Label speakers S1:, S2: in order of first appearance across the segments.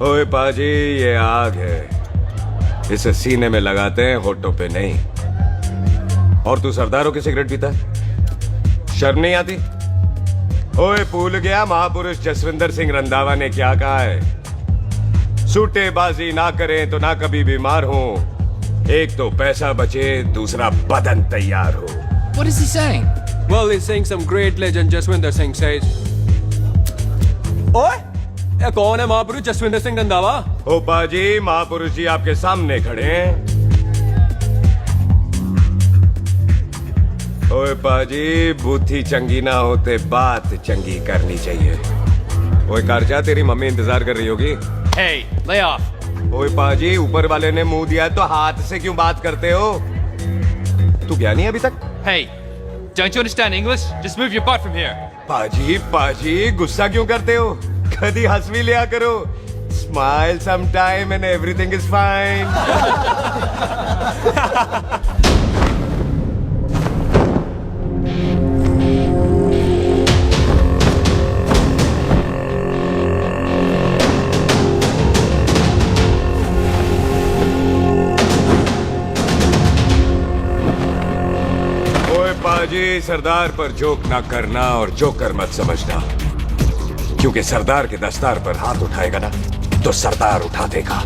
S1: ओए पाजी, ये आग है, इसे सीने में लगाते हैं, होठों पे नहीं। और तू सरदारों की सिगरेट पीता है, शर्म नहीं आती? ओए भूल गया महापुरुष जसविंदर सिंह रंधावा ने क्या कहा है? सूटेबाजी ना करें तो ना कभी बीमार हो, एक तो पैसा बचे, दूसरा बदन तैयार हो।
S2: What is he saying?
S3: Well, he's saying some great legend Jaswinder Singh says. ओए, ये कौन है महापुरुष जसविंदर सिंह रंधावा?
S1: ओ पाजी, महापुरुष जी आपके सामने खड़े हैं। ओए पाजी, बुद्धि चंगी ना होते बात चंगी करनी चाहिए। ओए कारचा, तेरी मम्मी इंतजार कर रही होगी।
S2: Hey, lay off.
S1: ओए पाजी, ऊपर वाले ने मुंह दिया तो हाथ से क्यों बात करते हो? तू गया नहीं अभी तक?
S2: Hey, don't you understand English? Just move your butt from here.
S1: पाजी गुस्सा क्यों करते हो? कभी हंस भी लिया करो। Smile sometime and everything is fine. पाजी, सरदार पर जोक ना करना और जोकर मत समझना, क्योंकि सरदार के दस्तार पर हाथ उठाएगा ना तो सरदार उठा देगा।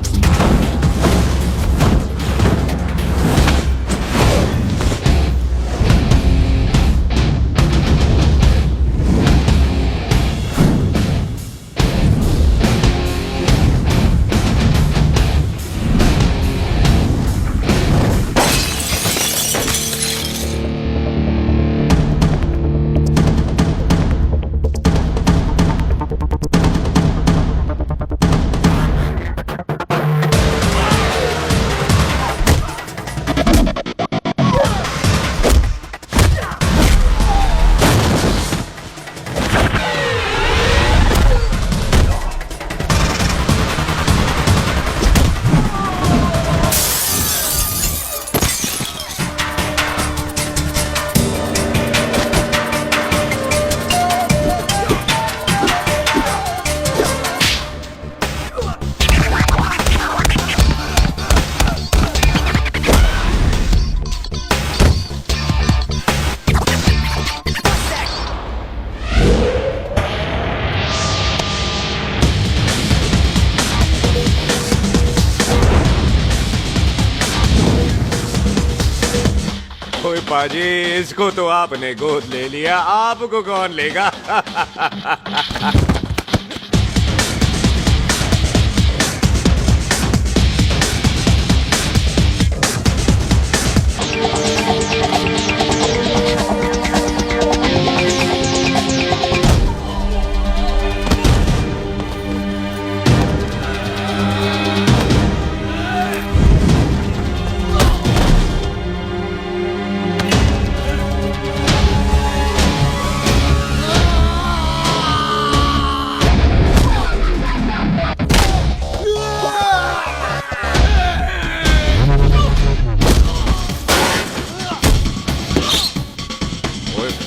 S1: पाजी, इसको तो आपने गोद ले लिया, आपको कौन लेगा?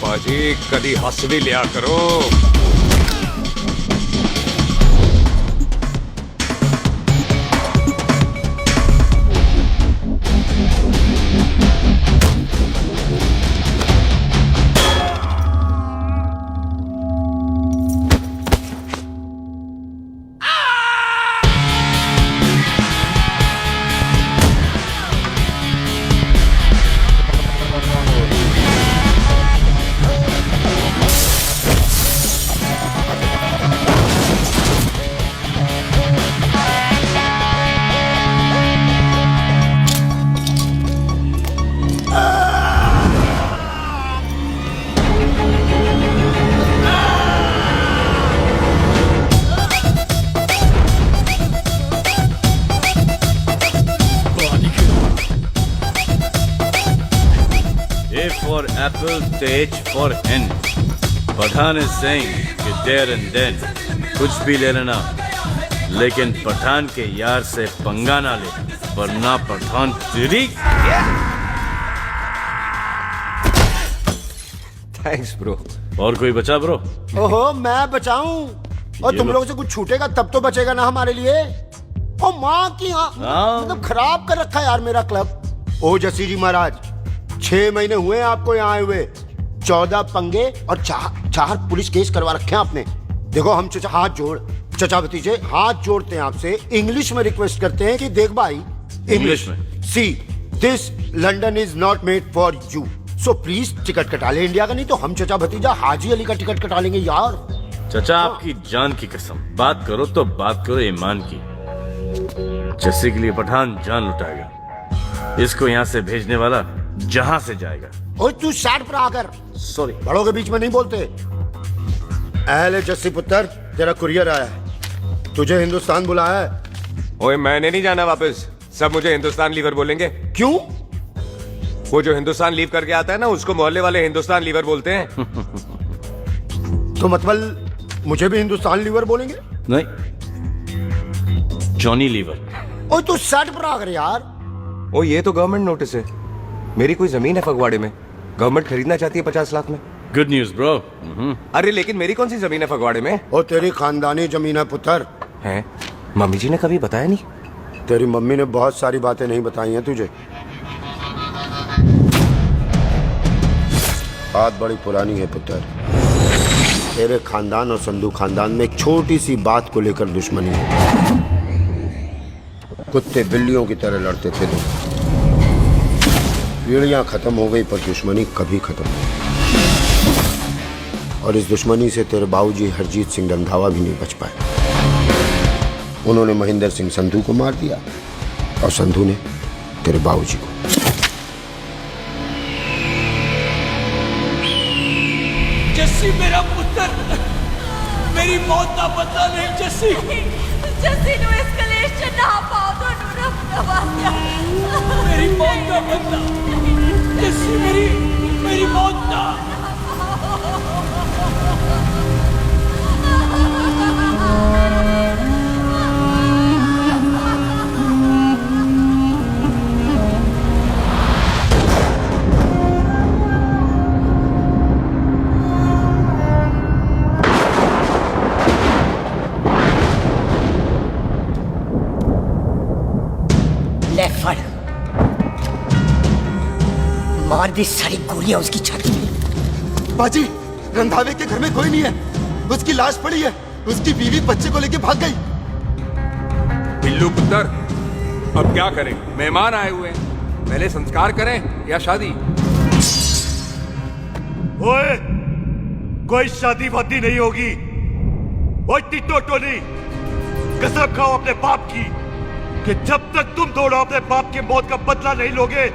S1: पाजी, कभी हंस भी लिया करो।
S4: For apple, the H for hen. Pathan is saying कि there and then कुछ भी ले लेना, लेकिन पठान के यार से पंगा ना ले, वरना पठान तेरी।
S1: Thanks bro.
S4: और कोई बचा ब्रो?
S5: ओहो, मैं बचाऊं? और तुम लोगों से कुछ छूटेगा तब तो बचेगा ना हमारे लिए। ओ माँ की मतलब खराब कर रखा है यार मेरा क्लब। ओ जसी जी महाराज, 6 महीने हुए हैं आपको यहाँ आए हुए, 14 पंगे और 4 पुलिस केस करवा रखे हैं आपने। देखो हम चचा हाथ जोड़, चचा भतीजे हाथ जोड़ते हैं आपसे, इंग्लिश में रिक्वेस्ट करते हैं कि देख भाई,
S4: इंग्लिश में
S5: see this London is not made for you, so please ticket कटा ले इंडिया का, नहीं तो हम चचा भतीजा हाजी अली का टिकट कटा लेंगे यार।
S4: चचा आपकी जान की कसम, बात करो तो बात करो ईमान की। जस्सी के लिए पठान जान लुटाएगा, इसको यहाँ से भेजने वाला जहां से जाएगा।
S5: ओए तू साइड पर आकर, सॉरी बड़ों के बीच में नहीं बोलते। अहले जस्सी पुत्र, तेरा कुरियर आया है, तुझे हिंदुस्तान बुलाया है।
S1: ओए मैंने नहीं जाना वापस, सब मुझे हिंदुस्तान लीवर बोलेंगे।
S5: क्यों?
S1: वो जो हिंदुस्तान लीव करके आता है ना, उसको मोहल्ले वाले हिंदुस्तान लीवर बोलते हैं।
S5: तो मतलब मुझे भी हिंदुस्तान लीवर बोलेंगे?
S4: नहीं, जॉनी लीवर।
S5: ओए तू साइड पर आकर यार।
S1: ओ ये तो गवर्नमेंट नोटिस है, मेरी कोई जमीन है फगवाड़े में, गवर्नमेंट खरीदना चाहती है 50 लाख में।
S4: Good news bro.
S1: अरे लेकिन मेरी कौन सी जमीन है फगवाड़े में?
S5: ओ तेरी खानदानी जमीन है पुत्र।
S1: है? मम्मी जी ने कभी बताया नहीं?
S5: तेरी मम्मी ने बहुत सारी बातें नहीं बताई हैं तुझे। बात बड़ी पुरानी है पुत्र, तेरे खानदान और संधू खानदान में एक छोटी सी बात को लेकर दुश्मनी है। कुत्ते बिल्लियों की तरह लड़ते थे तुम, पीढ़ियां खत्म हो गई पर दुश्मनी कभी खत्म नहीं। और इस दुश्मनी से तेरे बाबूजी हरजीत सिंह रंधावा भी नहीं बच पाए। उन्होंने महेंद्र सिंह संधू को मार दिया और संधू ने तेरे बाबूजी को।
S6: जस्सी मेरा पुत्र, मेरी मौत का बदला नहीं जस्सी।
S7: जस्सी नु इस कलेश च ना पाओ तो रब नवाज़ा।
S6: मेरी मौत का बदला जस्सी, मेरी मौत का।
S8: मार दी सारी गोलियां उसकी छाती में।
S5: बाजी, रंधावे के घर में कोई नहीं है, उसकी लाश पड़ी है, उसकी बीवी बच्चे को लेके भाग गई।
S3: बिल्लू पुत्र, अब क्या करें? मेहमान आए हुए हैं, पहले संस्कार करें या शादी?
S9: ओए, कोई शादी वादी नहीं होगी। ओए टिटो नहीं, कसम खाओ अपने बाप की कि जब तक तुम दोनों अपने बाप के मौत का बदला नहीं लोगे,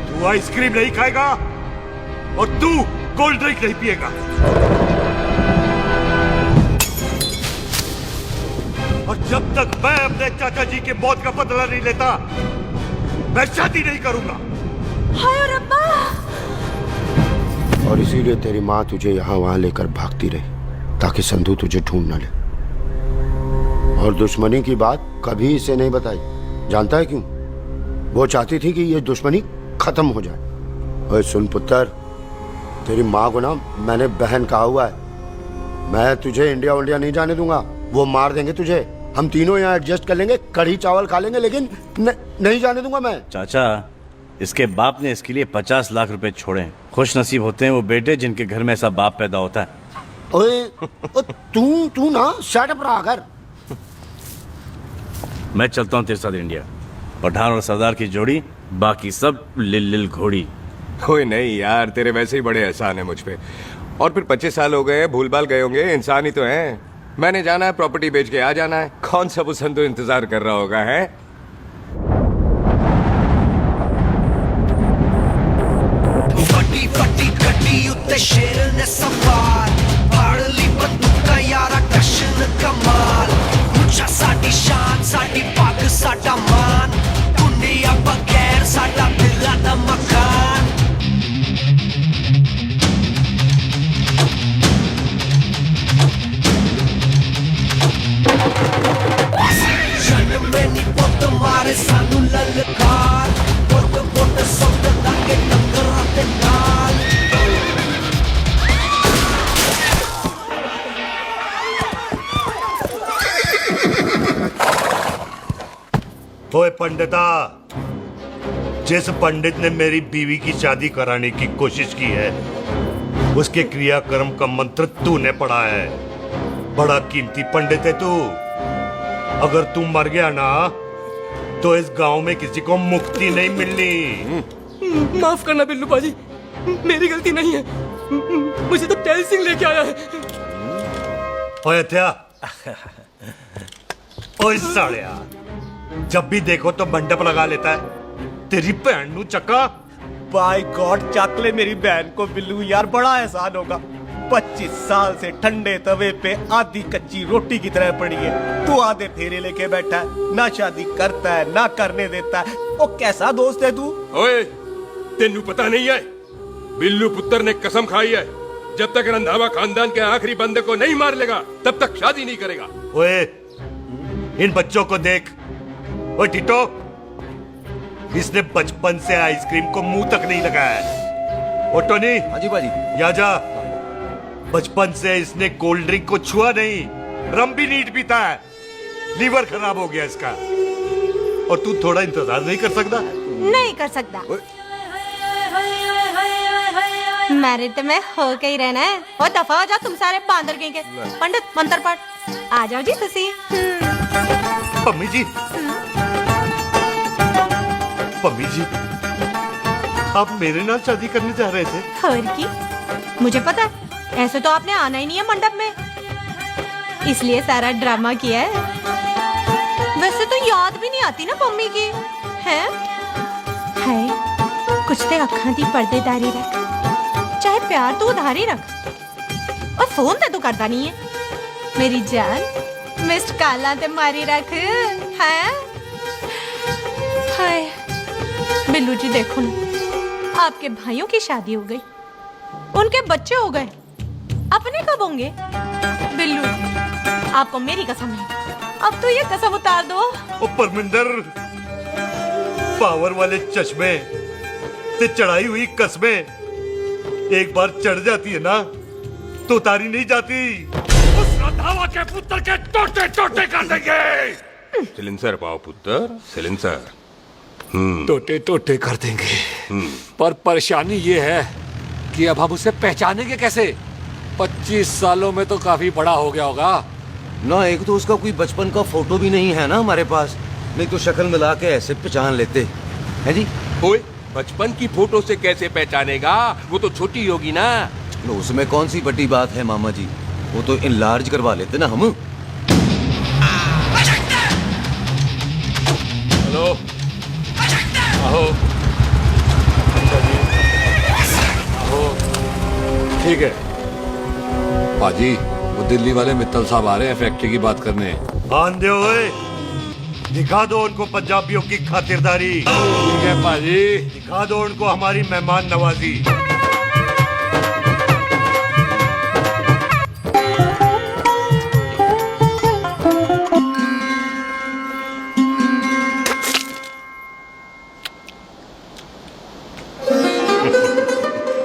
S9: तू आइसक्रीम नहीं खाएगा और तू कोल्ड ड्रिंक नहीं पिएगा। और जब तक मैं अपने चाचा जी के मौत का बदला नहीं लेता, मैं शादी नहीं करूंगा।
S7: हाय रब्बा।
S5: और इसीलिए तेरी माँ तुझे यहाँ वहां लेकर भागती रही ताकि संधू तुझे ढूंढ न ले। और दुश्मनी की बात कभी इसे नहीं बताई, जानता है क्यों? वो चाहती थी कि ये दुश्मनी खत्म हो जाए। ओए सुन पुत्र, तेरी माँ को ना मैंने बहन कहा हुआ है, मैं तुझे इंडिया नहीं जाने दूंगा। वो मार देंगे तुझे, हम तीनों यहाँ एडजस्ट कर लेंगे, कढ़ी चावल खा लेंगे, लेकिन नहीं जाने दूंगा मैं।
S4: चाचा, इसके बाप ने इसके लिए 50 लाख रुपए छोड़े हैं। खुश नसीब होते हैं वो बेटे जिनके घर में ऐसा बाप पैदा होता है।
S5: ओए तू ना शट अप रहा कर।
S4: मैं चलता हूँ तेरे साथ इंडिया। पठान और सरदार की जोड़ी, बाकी सब लिल घोड़ी।
S1: कोई नहीं यार, तेरे वैसे ही बड़े एहसान है मुझ पे। और फिर 25 साल हो गए, भूल भाल गए होंगे, इंसान ही तो हैं। मैंने जाना है, प्रॉपर्टी बेच के आ जाना है। कौन सा वो संधू इंतजार कर रहा होगा? है
S6: फटी फटी कटी उत्ते शेर ने सवार, फाड़ली बंदूका यारा कशन कमाल। मुझा साडी शान, साडी पग, साडा मान, दुनिया बगैर साडा दिला दा मकान। जन्म में नी पुत मारे सानू ललकार, पुत पुत सुत लागे टंगरा ते नाल।
S9: ओए पंडिता, जिस पंडित ने मेरी बीवी की शादी कराने की कोशिश की है, उसके क्रियाकर्म का मंत्र तूने पढ़ा है। बड़ा कीमती पंडित है तू। अगर तू मर गया ना, तो इस गांव में किसी को मुक्ति नहीं मिलनी।
S10: माफ करना बिल्लू पाजी, मेरी गलती नहीं है। मुझे तो टहल सिंह लेके आया है।
S9: ओए हत्या, ओए सालिया, जब भी देखो तो मंडप लगा लेता है। तेरी भैन नू चक्का।
S10: बाय गॉड, चक ले मेरी बहन को बिल्लू यार, बड़ा एहसान होगा। 25 साल से ठंडे तवे पे आधी कच्ची रोटी की तरह पड़ी है। तू आधे फेरे लेके बैठा है, ना शादी करता है ना करने देता है। ओ कैसा दोस्त है तू?
S3: ओए, तेनू पता नहीं है, बिल्लू पुत्र ने कसम खाई है, जब तक रंधावा खानदान के आखिरी बंदे को नहीं मार लेगा तब तक शादी नहीं करेगा।
S9: ओए, इन बच्चों को देख। ओए टिटो, इसने बचपन से आइसक्रीम को मुंह तक नहीं लगाया है। ओ टोनी,
S10: हाँ जी बाजी।
S9: या जा। बचपन से इसने कोल्ड ड्रिंक को छुआ नहीं, रम भी नीट पीता है। लीवर खराब हो गया इसका। और तू थोड़ा इंतजार नहीं कर सकता?
S7: नहीं कर सकता। मैरिड में हो के ही रहना है। और दफा हो जाओ तुम सारे बांदर के। पंडित मंत्र पढ़। आ जाओ जी तुसी।
S9: पम्मी जी, पम्मी जी, आप मेरे नाल शादी करने जा रहे थे?
S7: और की, मुझे पता है, ऐसे तो आपने आना ही नहीं है मंडप में, इसलिए सारा ड्रामा किया है। वैसे तो याद भी नहीं आती ना पम्मी की, है? कुछ ते अखां दी पर्देदारी रख, चाहे प्यार तो उधारी रख, और फोन ते तू करता नहीं है। मेरी जान, मिस्ड काला ते मारी रख, है? हाय बिल्लू जी, देखो ना, आपके भाइयों की शादी हो गई, उनके बच्चे हो गए, अपने कब होंगे? बिल्लू, आपको मेरी कसम है, अब तो ये कसम उतार दो।
S9: ओ परमिंदर, पावर वाले चश्मे ते चढ़ाई हुई कस्में एक बार चढ़ जाती है ना, तो उतारी नहीं जाती।
S3: उस रंधावा के पुत्र के टोटे टोटे कर देंगे। सिलेंसर पाओ पुत्र, सिलेंसर।
S11: टोटे टोटे कर देंगे, पर परेशानी ये है कि अब हम उसे पहचानेंगे कैसे? 25 सालों में तो काफी बड़ा हो गया होगा
S10: ना। एक तो उसका कोई बचपन का फोटो भी नहीं है ना हमारे पास, नहीं तो शक्ल मिला के ऐसे पहचान लेते हैं जी।
S3: ओए, बचपन की फोटो से कैसे पहचानेगा? वो तो छोटी होगी ना।
S10: लो, उसमें कौन सी बड़ी बात है मामा जी, वो तो इनलार्ज करवा लेते ना हम।
S3: हेलो, आहो,
S11: आहो, ठीक है पाजी, वो दिल्ली वाले मित्तल साहब आ रहे हैं फैक्ट्री की बात करने।
S9: आंधे हुए, दिखा दो उनको पंजाबियों की खातिरदारी।
S11: ठीक है पाजी,
S9: दिखा दो उनको हमारी मेहमान नवाजी।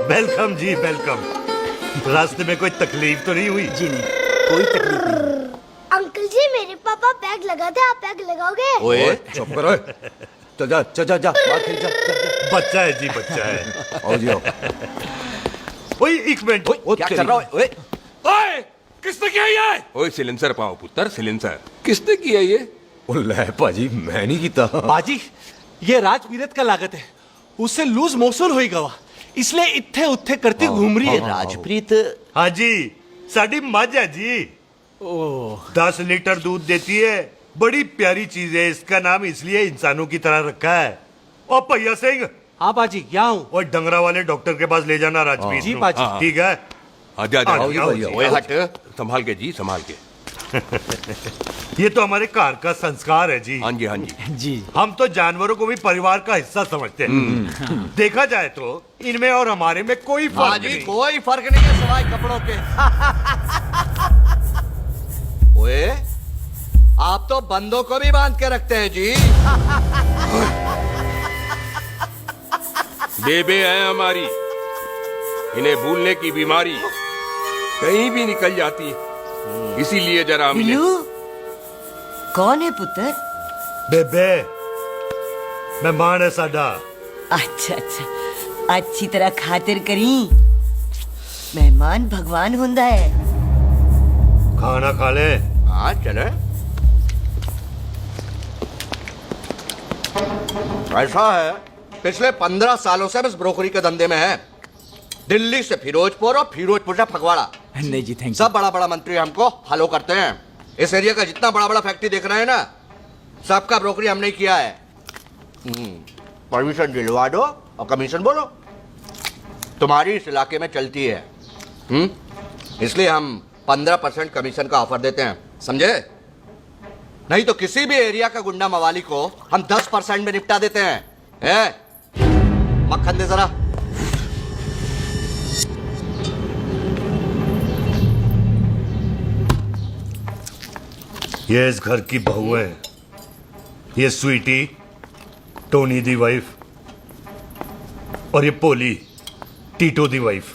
S9: वेलकम जी, वेलकम। रास्ते में कोई तकलीफ तो नहीं हुई?
S10: जी नहीं, कोई तकलीफ नहीं।
S12: अंकल जी, मेरे पापा पैग लगाते, आप पैग लगाओगे?
S10: ओए चुप करो, चल जा चल जा जा, बाहर खेल जा, जा, जा।
S9: बच्चा है जी, बच्चा है।
S10: आओ जी आओ।
S9: ओए एक मिनट,
S10: क्या कर रहा है? ओए
S3: ओए, किसने किया ये? ओए सिलेंसर पाओ पुत्र, सिलेंसर।
S11: किसने किया ये?
S10: ले पाजी, मैं नहीं कीता।
S13: बाजी, ये राजपीरत का लागत है, उससे लूज मोशन होई गवा, इसलिए इत्थे उत्थे करती घूम रही है।
S10: राजप्रीत?
S9: हाँ जी, साड़ी मझ है जी। 10 लीटर दूध देती है, बड़ी प्यारी चीज है। इसका नाम इसलिए इंसानों की तरह रखा है। और भैया सिंह।
S13: हाँ बाजी, क्या हूँ?
S9: और डंगरा वाले डॉक्टर के पास ले जाना राजपीत
S13: जी
S9: को।
S13: बाजी।
S9: ठीक है,
S3: आजा आजा।
S9: आओ, आओ जी,
S3: ओए
S9: आओ।
S3: हट, संभाल के जी, संभाल के।
S9: ये तो हमारे घर का संस्कार है जी।
S3: हाँ जी, हाँ जी
S13: जी।
S9: हम तो जानवरों को भी परिवार का हिस्सा समझते हैं। देखा जाए तो इनमें और हमारे में कोई फर्क नहीं।
S10: कोई फर्क नहीं है सिवाय कपड़ों के। ओए, आप तो बंदों को भी बांध के रखते हैं जी।
S3: बेबे है हमारी, इन्हें भूलने की बीमारी कहीं भी निकल जाती है, इसीलिए जरा
S8: बिल्लू, कौन है पुत्र?
S9: बेबे, मेहमान है साडा।
S8: अच्छा अच्छा अच्छी तरह खातिर करी मेहमान भगवान हुंदा है।
S9: खाना खा ले।
S10: हाँ चले। ऐसा है पिछले 15 सालों से बस ब्रोकरी के धंधे में है। दिल्ली से फिरोजपुर और फिरोजपुर से फगवाड़ा।
S13: नहीं जी थैंक
S10: सब बड़ा बड़ा मंत्री हमको फॉलो करते हैं। इस एरिया का जितना बड़ा बड़ा फैक्ट्री देख रहे हैं ना, सबका ब्रोकरी हमने किया है। परमिशन दिलवा दो और कमीशन बोलो। तुम्हारी इस इलाके में चलती है। इसलिए हम 15% कमीशन का ऑफर देते हैं, समझे? नहीं तो किसी भी एरिया का गुंडा मवाली को हम 10% में निपटा देते हैं। मक्खन दे जरा।
S9: ये इस घर की बहू है। ये स्वीटी, टोनी दी वाइफ, और ये पोली, टीटो दी वाइफ।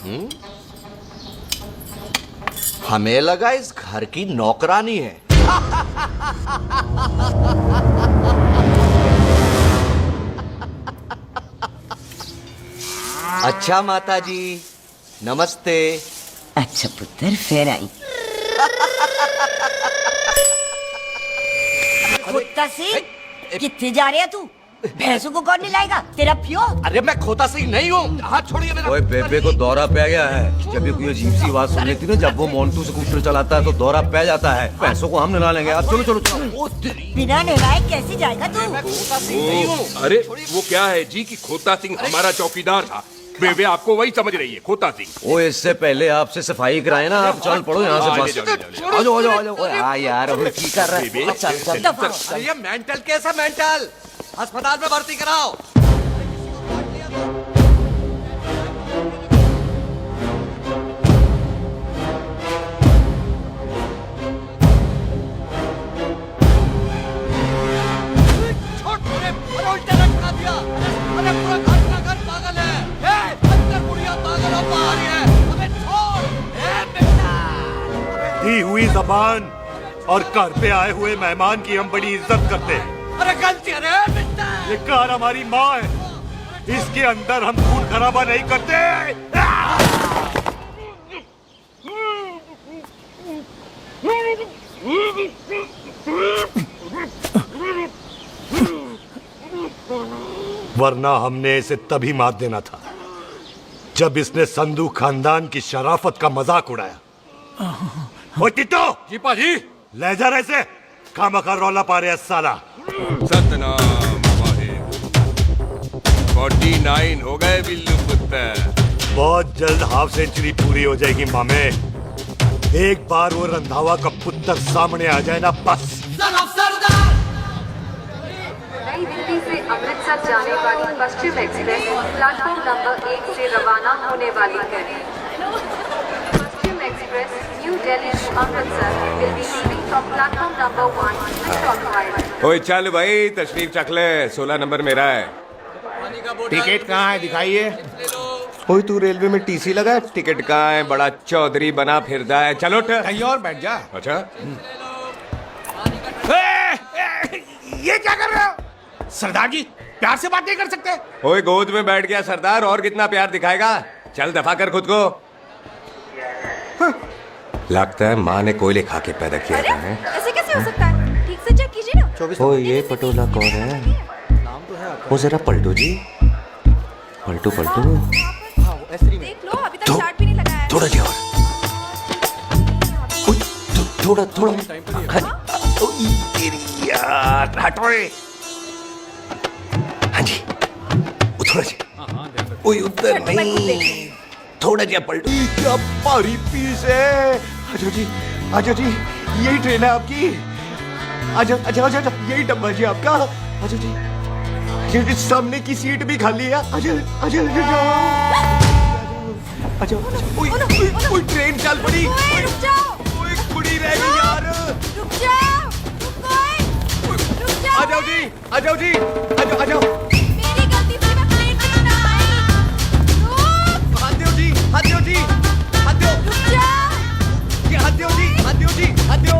S10: हमें लगा इस घर की नौकरानी है। अच्छा माता जी नमस्ते।
S8: अच्छा पुत्र फिर आई। खोता सिंह कितने जा रहे है तू? भैंसों को कौन लाएगा? तेरा प्यो?
S10: अरे मैं खोता सिंह नहीं हूँ। हाथ छोड़िए मेरा।
S1: ओए बेबे को दौरा पै गया है। जब भी कोई अजीब सी आवाज सुन लेती ना, जब वो मोन्टू स्कूटर चलाता है तो दौरा पै जाता है। पैसों को हम नहला लेंगे। आप चलो चलो चलो।
S8: बिना नहलाए कैसे जाएगा तू?
S10: मैं खोता सिंह नहीं हूँ।
S3: अरे वो क्या है जी कि खोता सिंह हमारा चौकीदार था। बेबे आपको वही समझ रही है, खोता सिंह।
S1: ओ इससे पहले आपसे सफाई कराए ना, आप चल पड़ो यहाँ से बस। आ जाओ आ जाओ आ जाओ। ओए हाँ यार अब की कर रहा है? चल चल।
S10: ये मेंटल केस है मेंटल। अस्पताल में भर्ती कराओ।
S9: दी हुई जबान और घर पे आए हुए मेहमान की हम बड़ी इज्जत करते हैं।
S10: अरे गलती है
S9: ये कार हमारी माँ है। इसके अंदर हम खून खराबा नहीं करते। वरना हमने इसे तभी मार देना था जब इसने संधू खानदान की शराफत का मजाक उड़ाया। ओ टिट्टो
S3: जी पाजी।
S9: ले जा रहे से खामखा रौला पा रहे साला।
S3: सतनाम वाहिगुरु। 49 हो गए बिल्लू पुत्र।
S9: बहुत जल्द हाफ सेंचुरी पूरी हो जाएगी मामे। एक बार वो रंधावा का पुत्र सामने आ जाए ना बस।
S14: नई दिल्ली से अमृतसर जाने वाली पश्चिम एक्सप्रेस प्लेटफॉर्म नंबर 1 से रवाना होने वाली है। Paschim express new Delhi to Amritsar will be leaving from platform number 1 clockwise।
S1: ओए चल भाई तशरीफ चख ले। 16 नंबर मेरा है।
S10: टिकट कहाँ है दिखाइए।
S1: ओए तू रेलवे में टीसी लगा है? टिकट कहाँ है? बड़ा चौधरी बना फिरदा है। चलो उठ।
S10: कहीं और बैठ जा।
S1: अच्छा
S10: ये क्या कर रहे हो? सरदार जी प्यार से बात नहीं कर सकते?
S1: ओए गोद में बैठ गया सरदार, और कितना प्यार दिखाएगा? चल दफा कर खुद को। लगता है माँ ने कोयले खा के पैदा किया है।
S7: ऐसे कैसे हो सकता है? ठीक से चेक कीजिए ना।
S1: ओ ये पटोला कौन है? वो जरा पलटो जी, पलटो पलटो।
S7: देख लो अभी तक चार्ट भी नहीं लगाया है।
S1: थोड़ा जी और। थोड़ा थोड़ा। तेरी यार हटो रे। हाँ जी वो थोड़ा जी। ओए उधर नहीं, थोड़ा जी पलटो। क्या भारी पीस है। आजो जी आजो जी, यही ट्रेन है आपकी। आजो अच्छा अच्छा अच्छा, यही डब्बा जी आपका। आजो जी, ये सामने की सीट भी खाली है। आजो आजो आजो। ओए ट्रेन चल पड़ी।
S7: रुक जाओ।
S1: ओए कुड़ी रह गई यार।
S7: रुक जाओ। रुक जाओ।
S1: आ जाओ जी आ जाओ जी आ जाओ आ जाओ।
S7: मेरी गलती से मैं प्लेन में ना आई। रुक।
S1: हाथ दो जी हाथ दो जी हाथ दो।
S7: रुक जाओ।
S1: हाथ दो जी हाथ दो जी हाथ दो।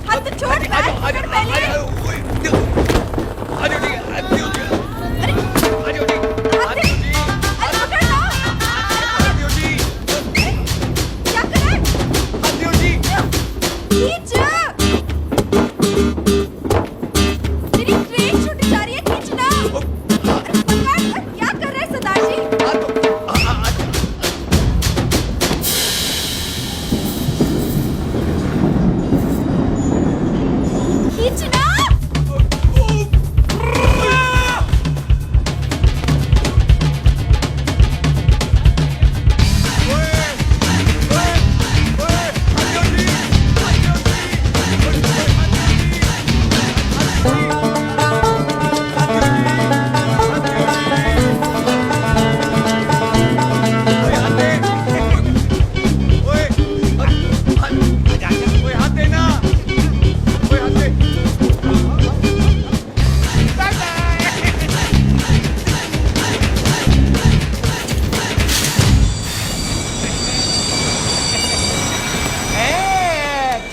S7: हाथ तो छोड़।
S1: आ जाओ आ जाओ आ जाओ। आ जाओ जी हाथ दो जी।
S7: अरे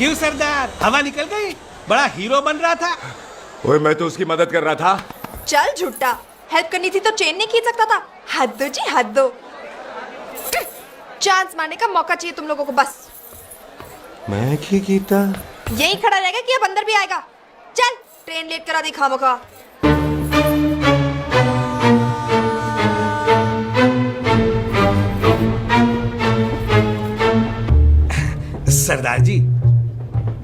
S10: क्यों सरदार, हवा निकल गई? बड़ा हीरो बन रहा था।
S1: ओए मैं तो उसकी मदद कर रहा था।
S7: चल झूठा, हेल्प करनी थी तो चेन नहीं खींच सकता था। हद दो जी, हद दो। चांस मारने का मौका चाहिए तुम लोगों को बस।
S1: मैं की कीता
S7: यही खड़ा रहेगा कि अब अंदर भी आएगा? चल ट्रेन लेट करा दी खामखा।
S10: सरदार जी,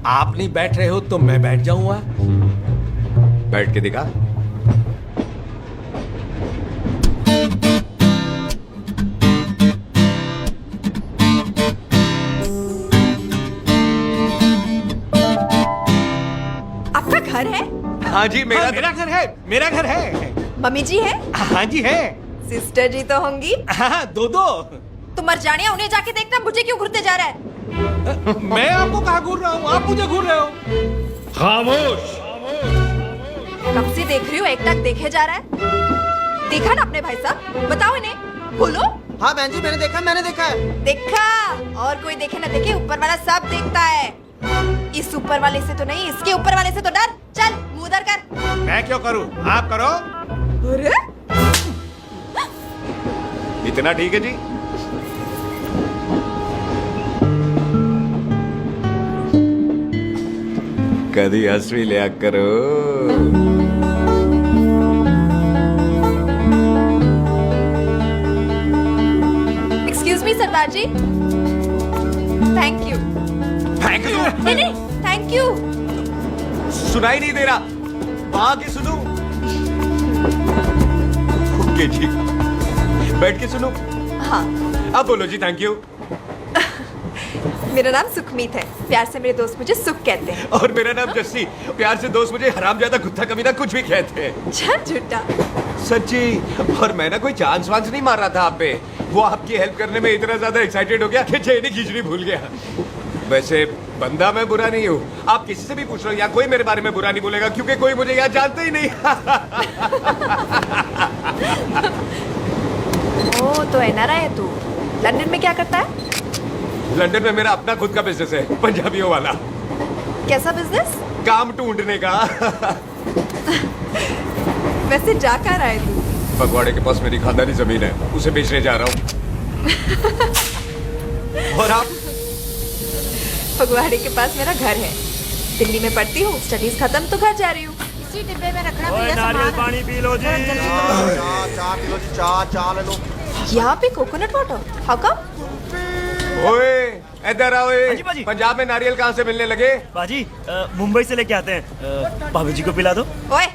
S10: आप नहीं बैठ रहे हो तो मैं बैठ जाऊंगा।
S1: बैठ के दिखा।
S7: आपका घर है?
S1: हाँ जी, मेरा
S10: मेरा घर है, मेरा घर है।
S7: मम्मी जी है?
S10: हाँ जी है।
S7: सिस्टर जी तो होंगी?
S10: हाँ, दो दो।
S7: तुम मर जाने, उन्हें जाके देखना मुझे क्यों घूरते जा रहा है।
S10: मैं आपको कहाँ घूर रहा हूँ, आप मुझे घूर रहे हो।
S3: खामोश।
S7: कब से देख रही हो, एकटक देखे जा रहा है। देखा ना अपने भाई साहब, बताओ इन्हें, बोलो।
S10: हाँ बहन जी, मैंने देखा है।
S7: देखा? और कोई देखे ना देखे, ऊपर वाला सब देखता है। इस ऊपर वाले से तो नहीं, इसके ऊपर वाले से तो डर। चल मुंह उधर कर।
S10: मैं क्यों करूँ, आप करो।
S7: अरे
S1: इतना ठीक है जी। कभी हंस भी लिया करो।
S7: Excuse me sardar ji. Thank you.
S1: Thank you?
S7: नहीं नहीं, थैंक यू।
S1: सुनाई नहीं दे रहा, आगे सुनो। ओके जी, बैठ के सुनो।
S7: हाँ।
S1: अब बोलो जी थैंक यू।
S7: मेरा नाम सुखमीत है, प्यार से मेरे दोस्त मुझे सुख कहते हैं।
S1: और मेरा नाम जस्सी, प्यार से दोस्त मुझे हरामजादा, कुत्ता कमीना कुछ भी कहते हैं।
S7: चल झूठा।
S1: सच्ची। और मैं ना कोई चांस वांस नहीं मार रहा था आप पे, वो आपकी हेल्प करने में इतना ज्यादा एक्साइटेड हो गया कि चेन खींचनी भूल गया। वैसे बंदा मैं बुरा नहीं हूँ, आप किसी से भी पूछ लो, यहाँ कोई मेरे बारे में बुरा नहीं बोलेगा क्योंकि कोई मुझे यहाँ जानता ही नहीं।
S7: ओ तो एनआरआई है तू। लंदन में क्या करता है?
S1: लंदन में मेरा अपना खुद का बिजनेस है, पंजाबियों वाला।
S7: कैसा बिजनेस?
S1: काम ढूंढने का।
S7: वैसे जा कर आए तू?
S1: फगवाड़े के पास मेरी खानदानी जमीन है, उसे बेचने जा रहा हूँ। और आप?
S7: फगवाड़े के पास मेरा घर है, दिल्ली में पढ़ती हूँ, स्टडीज खत्म तो घर जा रही हूँ। इसी डिब्बे में रखना भैया सामान।
S9: पानी पी लो जी।
S10: चाय पी लो जी, चाय ले लो।
S7: यहाँ पे कोकोनट वाटर? How come?
S1: ओए इधर आओ।
S9: हाँ जी, बाजी।
S1: पंजाब में नारियल कहाँ से मिलने लगे?
S9: बाजी मुंबई से लेके आते हैं, भाभी जी को पिला दो।
S7: ओए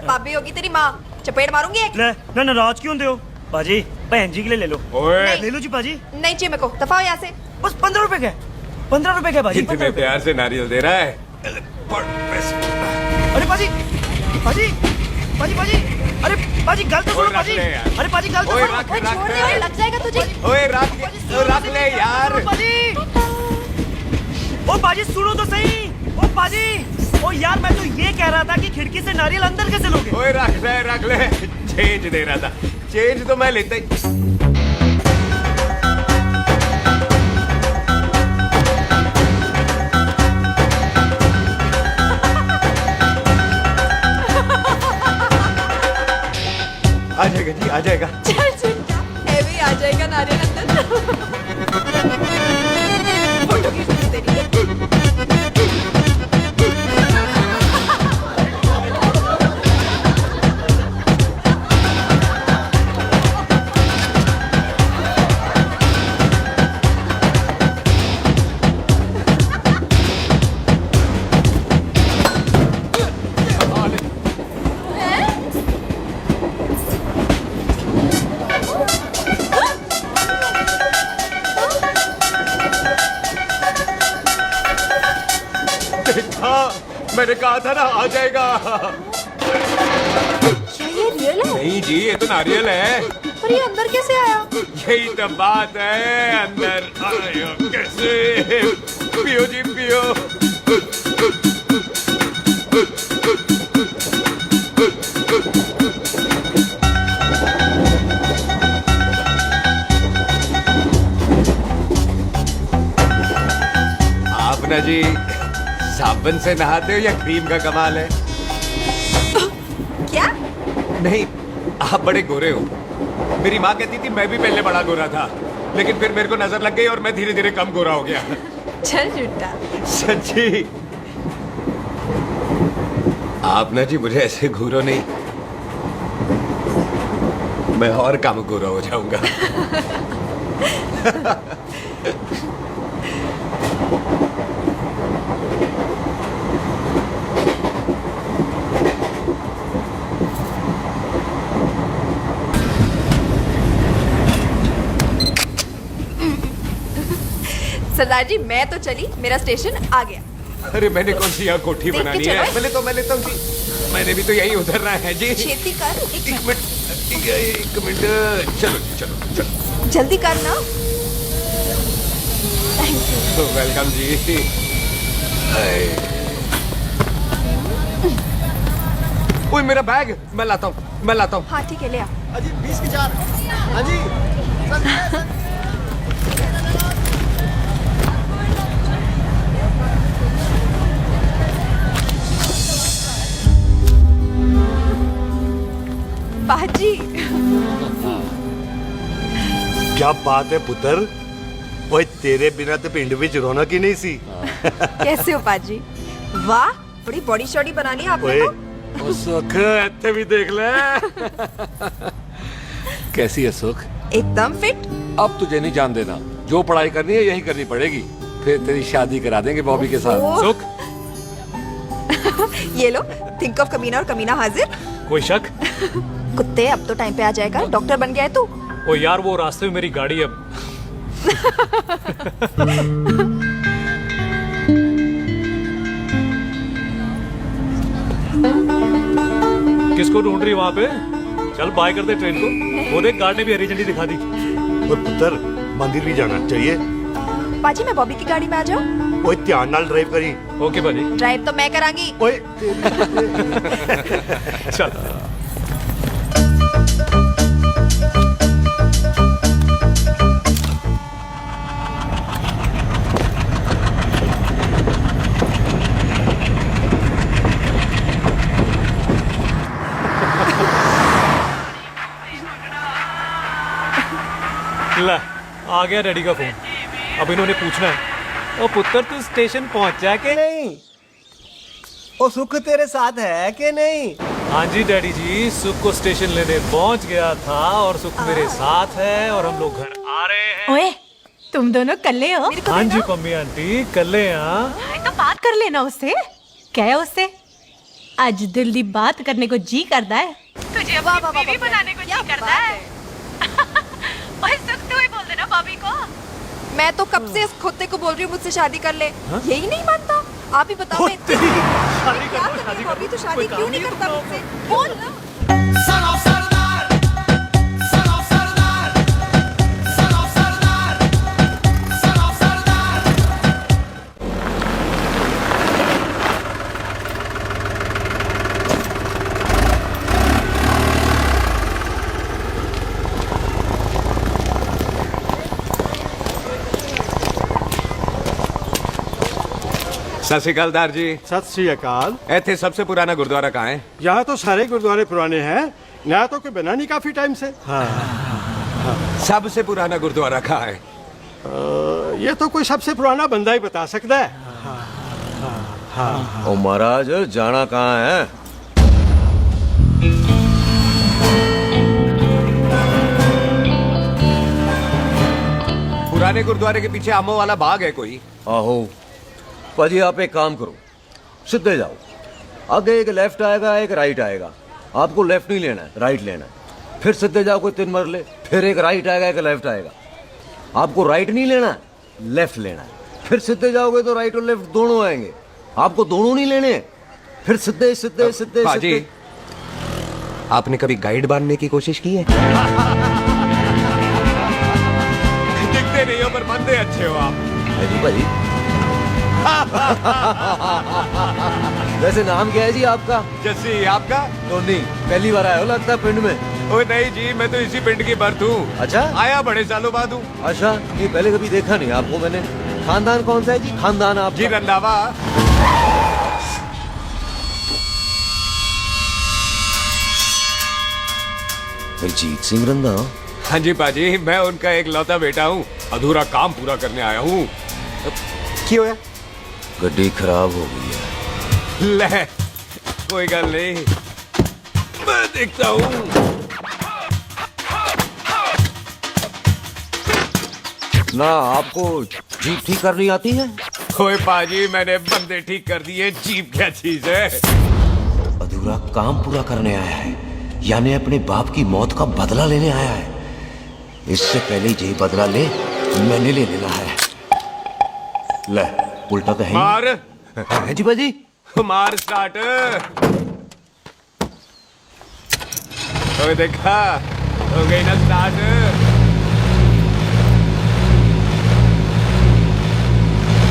S7: भाभी होगी तेरी माँ, चपेट मारूंगी एक।
S9: ले ना नाराज क्यों दे हो बाजी, बहन जी के लिए ले लो।
S1: ओए
S9: ले लो जी बाजी।
S7: नहीं चाहिए मेरे को, दफा हो यहाँ से।
S9: बस 15 रुपए के, 15 रुपए के बाजी।
S1: इतने प्यार से नारियल दे रहा है।
S9: अरे बाजी, बाजी, बाजी, बाजी, अरे बाजी गल तो सुनो बाजी। अरे बाजी गल तो
S1: ओए
S9: सुनो।
S1: रख
S7: ओए छोड़ दे, ओए लग जाएगा तुझे।
S1: ओए रख ले यार।
S9: बाजी, ओ बाजी सुनो तो सही। ओ बाजी, ओ यार मैं तो ये कह रहा था कि खिड़की से नारियल अंदर कैसे लोगे?
S1: ओए रख ले। चेंज दे रहा था, चेंज तो मैं लेता ही। आ जाएगा जी, आ जाएगा।
S7: चल झूठा, हैवी आ जाएगा नारियल अंदर। फोटो खींच तेरी।
S1: मैंने कहा था ना आ जाएगा।
S7: क्या ये रियल है?
S1: नहीं जी, ये तो नारियल है।
S7: पर ये अंदर कैसे आया?
S1: यही तो बात है, अंदर आया कैसे? पियो जी पियो। आप ना जी साबुन से नहाते हो या क्रीम का कमाल है?
S7: क्या?
S1: नहीं, आप बड़े गोरे हो। मेरी माँ कहती थी मैं भी पहले बड़ा गोरा था, लेकिन फिर मेरे को नजर लग गई और मैं धीरे धीरे कम गोरा हो गया।
S7: चल झूठा।
S1: सच्ची। आप ना जी मुझे ऐसे घूरो नहीं, मैं और कम गोरा हो जाऊंगा।
S7: सरदार जी मैं तो चली, मेरा स्टेशन आ गया।
S1: अरे मैंने कौन सी यहाँ कोठी
S7: देख के
S1: बनानी
S7: चलो।
S1: है? मैं लेता हूँ जी। मैंने भी तो यही उतरना है जी।
S7: छेती कर।
S1: एक मिनट। चलो चलो चलो।
S7: जल्दी कर ना।
S1: वेलकम जी। ओए मेरा बैग मैं लाता हूँ।
S7: हाँ ठीक है ले आ।
S10: अजी 20 की 4। अजी
S7: बाजी।
S9: क्या बात है पुत्र, ओए तेरे बिना तो पिंड विच रौनक ही नहीं सी।
S7: कैसे हो पाजी? वाह बड़ी बॉडी शॉडी बना ली आपने
S9: ओए
S7: तो।
S11: ओ सुख इतने भी देख ले। कैसी है सुख?
S7: एकदम फिट।
S11: अब तुझे नहीं जान देना, जो पढ़ाई करनी है यही करनी पड़ेगी, फिर तेरी शादी करा देंगे बॉबी के साथ।
S7: ओह।
S11: सुख
S7: ये लो, थिंक ऑफ कमीना और कमीना हाजिर।
S13: कोई शक?
S7: कुत्ते अब तो टाइम पे आ जाएगा, डॉक्टर बन गया है तू।
S13: ओ यार वो रास्ते में मेरी गाड़ी अब। किसको ढूंढ रही वहां पे? चल बाय कर दे ट्रेन को। वो देख गार्ड ने भी हरी झंडी दिखा दी।
S9: और पुत्र मंदिर भी जाना चाहिए।
S7: पाजी मैं बॉबी की गाड़ी में आ जाऊं?
S9: ओए ध्यान नाल ड्राइव करी।
S13: ओके भाजी।
S7: ड्राइव तो मैं करांगी।
S9: ओए
S13: चल। ला आ गया डैडी का फोन। अब इन्होंने पूछना है, ओ पुत्र तू स्टेशन पहुंचा के नहीं?
S10: ओ सुख तेरे साथ है कि नहीं?
S13: हाँ जी डैडी जी, सुख को स्टेशन लेने पहुंच गया था और सुख मेरे साथ है और हम लोग घर आ रहे हैं।
S7: ओए तुम दोनों कल्ले हो?
S13: हाँ जी पम्मी आंटी कल्ले। यहाँ
S7: तो बात कर लेना उससे। क्या है उससे? आज दिल दी बात करने को जी करता है। तुझे अपनी बीवी बनाने को जी करता है। ओए सुख तू ही बोल देना बॉबी को। मैं तो कब से इस खोते को बोल रही हूँ मुझसे शादी कर ले, यही नहीं मानता। आप ही बताओ मैं
S13: शादी कर लो, शादी
S7: बॉबी तो शादी
S13: कोई
S7: क्यों
S13: काम
S7: नहीं
S13: नहीं
S7: करता
S13: करता
S7: मुझसे? बोल ना।
S1: सत श्री अकाल दार जी।
S5: सत श्री अकाल।
S1: ऐथे सबसे पुराना गुरुद्वारा कहाँ है?
S5: यहाँ तो सारे गुरुद्वारे पुराने हैं, नया तो कोई बना नहीं काफी टाइम से।
S1: सबसे पुराना गुरुद्वारा कहाँ है?
S5: ये तो कोई सबसे पुराना बंदा ही बता सकता है।
S4: ओ महाराज जाना कहाँ है?
S1: पुराने गुरुद्वारे के पीछे आमों वाला बाग है कोई?
S4: आहो पाजी आप एक काम करो, सीधे जाओ, आगे एक लेफ्ट आएगा एक राइट आएगा, आपको लेफ्ट नहीं लेना है राइट लेना है, फिर सीधे जाओ कोई 3 मरले, फिर एक राइट आएगा एक लेफ्ट आएगा, आपको राइट नहीं लेना है लेफ्ट लेना है, फिर सीधे जाओगे तो राइट और लेफ्ट दोनों आएंगे, आपको दोनों नहीं लेने, फिर सीधे सीधे सीधे
S1: पाजी आपने कभी गाइड बनने की कोशिश की है? दिखते नहीं हो पर बंदे अच्छे हो आप।
S4: भाई वैसे नाम क्या है जी आपका?
S1: जस्सी। आपका?
S4: टोनी। पहली बार आए हो लगता है पिंड में?
S1: ओए नहीं जी, मैं तो इसी पिंड की बर्थ हूँ।
S4: अच्छा,
S1: आया बड़े सालों बाद हूँ।
S4: अच्छा, ये पहले कभी देखा नहीं आपको मैंने। खानदान कौन सा है जी? खानदान आप?
S1: जी रंधावा।
S15: हरजीत सिंह रंधा?
S1: हाँ जी पाजी, मैं उनका एक लौता बेटा हूँ। अधूरा काम पूरा करने आया हूँ। की होया?
S15: गड्डी खराब हो गई है।
S1: ले, कोई गल नहीं, मैं देखता हूँ।
S15: ना आपको जीप ठीक करनी आती है?
S1: ओए पाजी, मैंने बंदे ठीक कर दिए, जीप क्या चीज है?
S15: अधूरा काम पूरा करने आया है, यानी अपने बाप की मौत का बदला लेने आया है। इससे पहले ये बदला ले, मैंने ले लेना है। ले, उल्टा तो है ही।
S1: मार
S15: है जी बाजी।
S1: मार स्टार्ट। ओए देखा, हो गई ना स्टार्ट।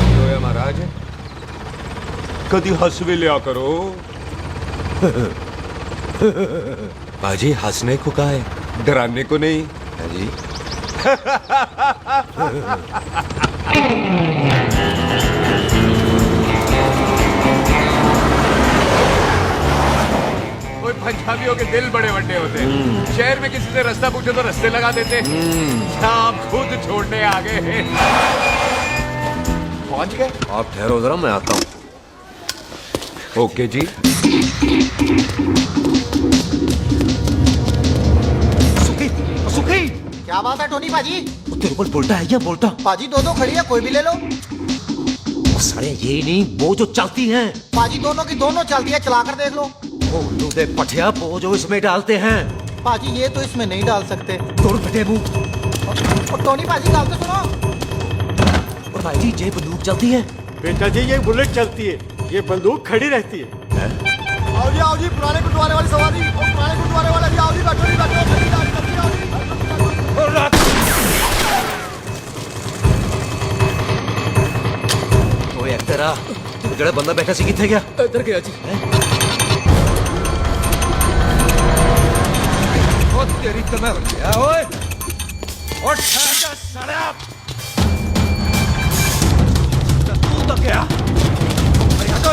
S1: तो महाराज कदी हंस भी लिया करो। बाजी हंसने को कहा है, डराने को नहीं।
S15: है जी।
S1: कोई पंजाबियों के दिल बड़े बड़े होते हैं। शहर में किसी से रास्ता पूछो तो रास्ते लगा देते। आप खुद छोड़ने आ गए। पहुंच गए?
S15: आप ठहरो जरा, मैं आता हूँ।
S1: ओके जी।
S10: सुखी,
S16: क्या बात है टोनी पाजी?
S15: तेरे को बोलता है क्या? बोलता
S16: पाजी दो खड़ी है, कोई भी ले लो।
S15: सारे ये नहीं, वो जो चलती हैं।
S16: पाजी दोनों की दोनों चलती है, चला कर देख लो।
S15: वो लूदे पठिया, वो जो इसमें डालते हैं।
S16: पाजी ये तो इसमें नहीं डाल सकते।
S15: तोड़ फटे मुंह।
S16: और टोनी पाजी गाल तो सुनो।
S15: और भाई जी, ये बंदूक चलती है?
S10: बेटा जी, ये बुलेट चलती है, ये बंदूक खड़ी रहती है।
S16: आओ जी, पुराने गुरुद्वारे वाली सवारी। पुराने गुरुद्वारे वाला जी, आओ जी, बैठो जी, बैठो।
S15: ओए तेरा जड़ा बंदा बैठा सी किथे गया?
S11: इधर गया जी।
S15: ओ तेरी तो मैं गया। ओए उठ जा साला। तू तो क्या? अरे आ तो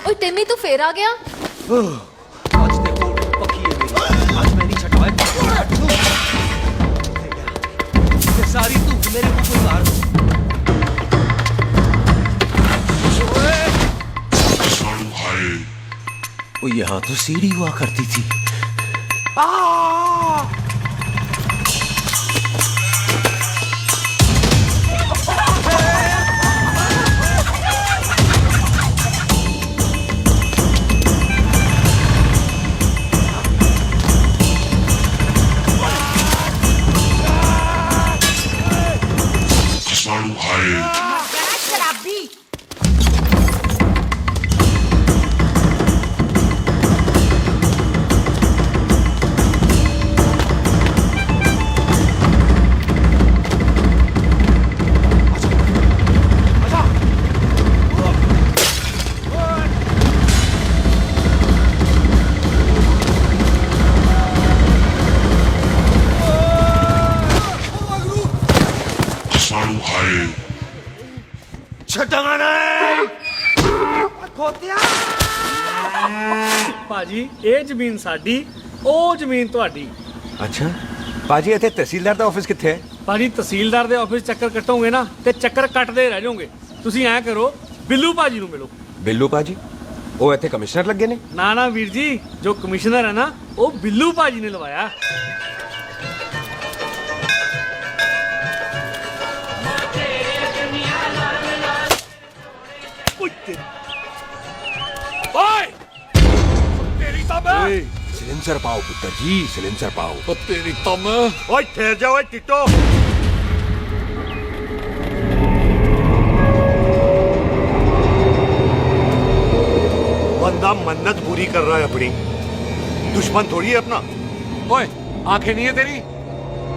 S12: ओए टिम्मी, तू फिर आ गया?
S15: आज देखो पक्की है मेरी। आज मैं नहीं छटवाए। सारी तू मेरे मुंह को मार। वो यहाँ तो सीढ़ी हुआ करती थी।
S7: शराबी।
S10: ਭਾਜੀ, ਇਹ ਜ਼ਮੀਨ ਸਾਡੀ, ਉਹ ਜ਼ਮੀਨ ਤੁਹਾਡੀ।
S1: अच्छा पाजी, इतने तहसीलदार ਦਾ ਆਫਿਸ ਕਿੱਥੇ ਹੈ?
S10: ਭਾਜੀ, ਤਹਿਸੀਲਦਾਰ ਦੇ ਆਫਿਸ ਚੱਕਰ ਕੱਟੋਗੇ ਨਾ ਤੇ ਚੱਕਰ ਕੱਟਦੇ ਰਹਿ ਜਾਓਗੇ। ਤੁਸੀਂ ਐਂ ਕਰੋ, ਬਿੱਲੂ ਭਾਜੀ ਨੂੰ ਮਿਲੋ।
S1: ਬਿੱਲੂ ਪਾਜੀ? ਉਹ ਇੱਥੇ ਕਮਿਸ਼ਨਰ ਲੱਗੇ ਨੇ?
S10: ਨਾ ਵੀਰ ਜੀ, ਜੋ ਕਮਿਸ਼ਨਰ ਹੈ ਨਾ, ਉਹ ਬਿੱਲੂ ਭਾਜੀ ਨੇ ਲਵਾਇਆ।
S3: ओए! तेरी तो मैं!
S1: सिलेंसर पाओ पुत्र जी, सिलेंसर पाओ।
S11: तेरी तो मैं।
S9: ओए ठहर जाओ टिट्टो। बंदा मन्नत पूरी कर रहा है अपनी, दुश्मन थोड़ी है अपना।
S11: ओए, आंखें नहीं है तेरी?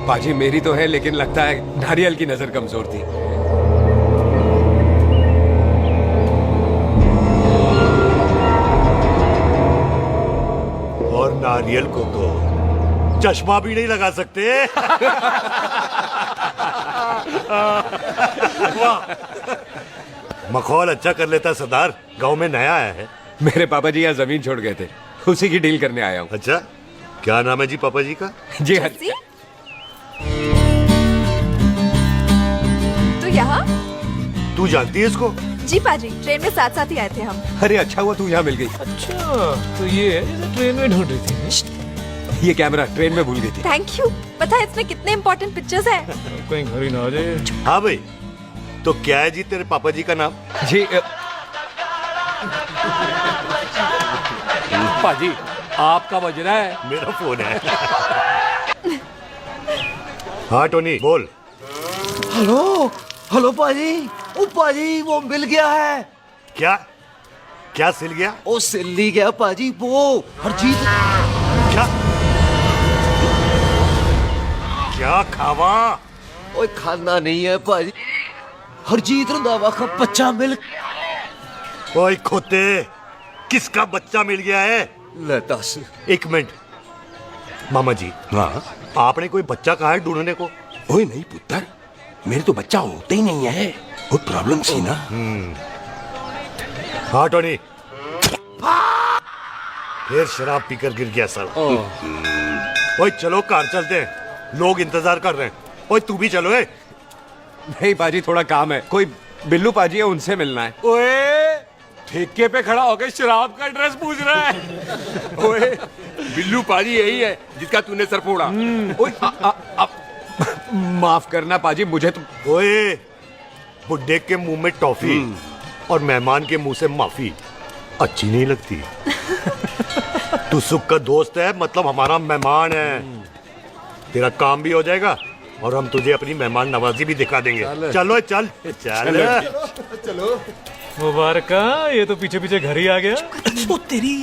S1: पाजी मेरी तो है, लेकिन लगता है नारियल की नजर कमजोर थी।
S9: और नारियल को तो चश्मा भी नहीं लगा सकते। वाह, मखौल अच्छा कर लेता सरदार। गांव में नया आया है।
S1: मेरे पापा जी यहाँ जमीन छोड़ गए थे, उसी की डील करने आया हूँ।
S9: अच्छा, क्या नाम है जी पापा जी का?
S1: जी हाँ।
S17: तो यहाँ?
S9: तू जानती है इसको?
S17: जी पाजी, ट्रेन में साथ साथ ही आए थे हम।
S1: अरे अच्छा हुआ तू यहाँ मिल गई।
S11: अच्छा, तो ये है जिसे ट्रेन में ढूंढ रही थी।
S1: ये कैमरा ट्रेन में भूल गई थी।
S17: Thank you. पता है इसमें कितने इम्पोर्टेंट पिक्चर्स हैं?
S11: कहीं घर ही ना आ जाए।
S9: हाँ भाई, तो क्या है जी तेरे पापा जी का नाम?
S1: जी
S11: पाजी, आपका बज रहा है।
S9: मेरा फोन है। हाँ टोनी बोल।
S15: हेलो हेलो पाजी, ओ पाजी वो मिल गया है।
S9: क्या क्या सिल गया?
S15: ओ सिल ली गया पाजी, वो हरजीत।
S9: क्या क्या खावा?
S15: ओए खाना नहीं है पाजी, हरजीत रंधावा का बच्चा मिल।
S9: ओए खोते, किसका बच्चा मिल गया है?
S15: ले दस।
S9: एक मिनट मामा जी। हाँ, आपने कोई बच्चा कहा है ढूंढने को?
S3: ओए नहीं पुत्र, मेरे तो बच्चा होता ही नहीं है। बहुत प्रॉब्लम थी ना।
S9: हाँ टोनी, फिर शराब पीकर गिर गया सर। ओए चलो कार चलते हैं, लोग इंतजार कर रहे हैं। ओए तू भी चलो।
S1: नहीं पाजी, थोड़ा काम है। कोई बिल्लू पाजी है, उनसे मिलना है।
S11: ओए, ठेके पे खड़ा होकर शराब का एड्रेस पूछ रहा है।
S3: ओए, बिल्लू पाजी यही है जिसका तूने सर फोड़ा।
S1: ओए, माफ करना पाजी, मुझे तो।
S9: ओए, बुड्ढे के मुंह में टॉफी और मेहमान के मुंह से माफी अच्छी नहीं लगती। तू सुख का दोस्त है, मतलब हमारा मेहमान है। तेरा काम भी हो जाएगा और हम तुझे अपनी मेहमान नवाजी भी दिखा देंगे। चलो चल चल
S16: चलो।
S13: मुबारक, ये तो पीछे पीछे घर ही आ गया।
S15: ओ तेरी।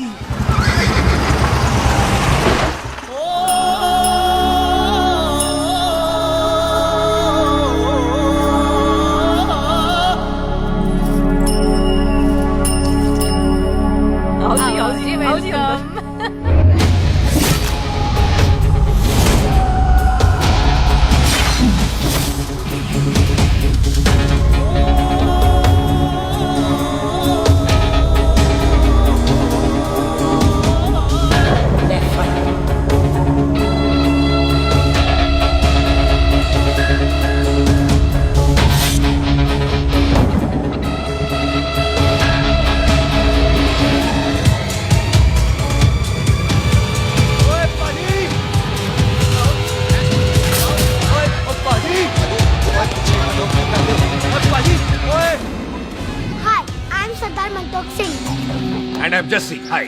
S3: And I'm Jesse. Hi.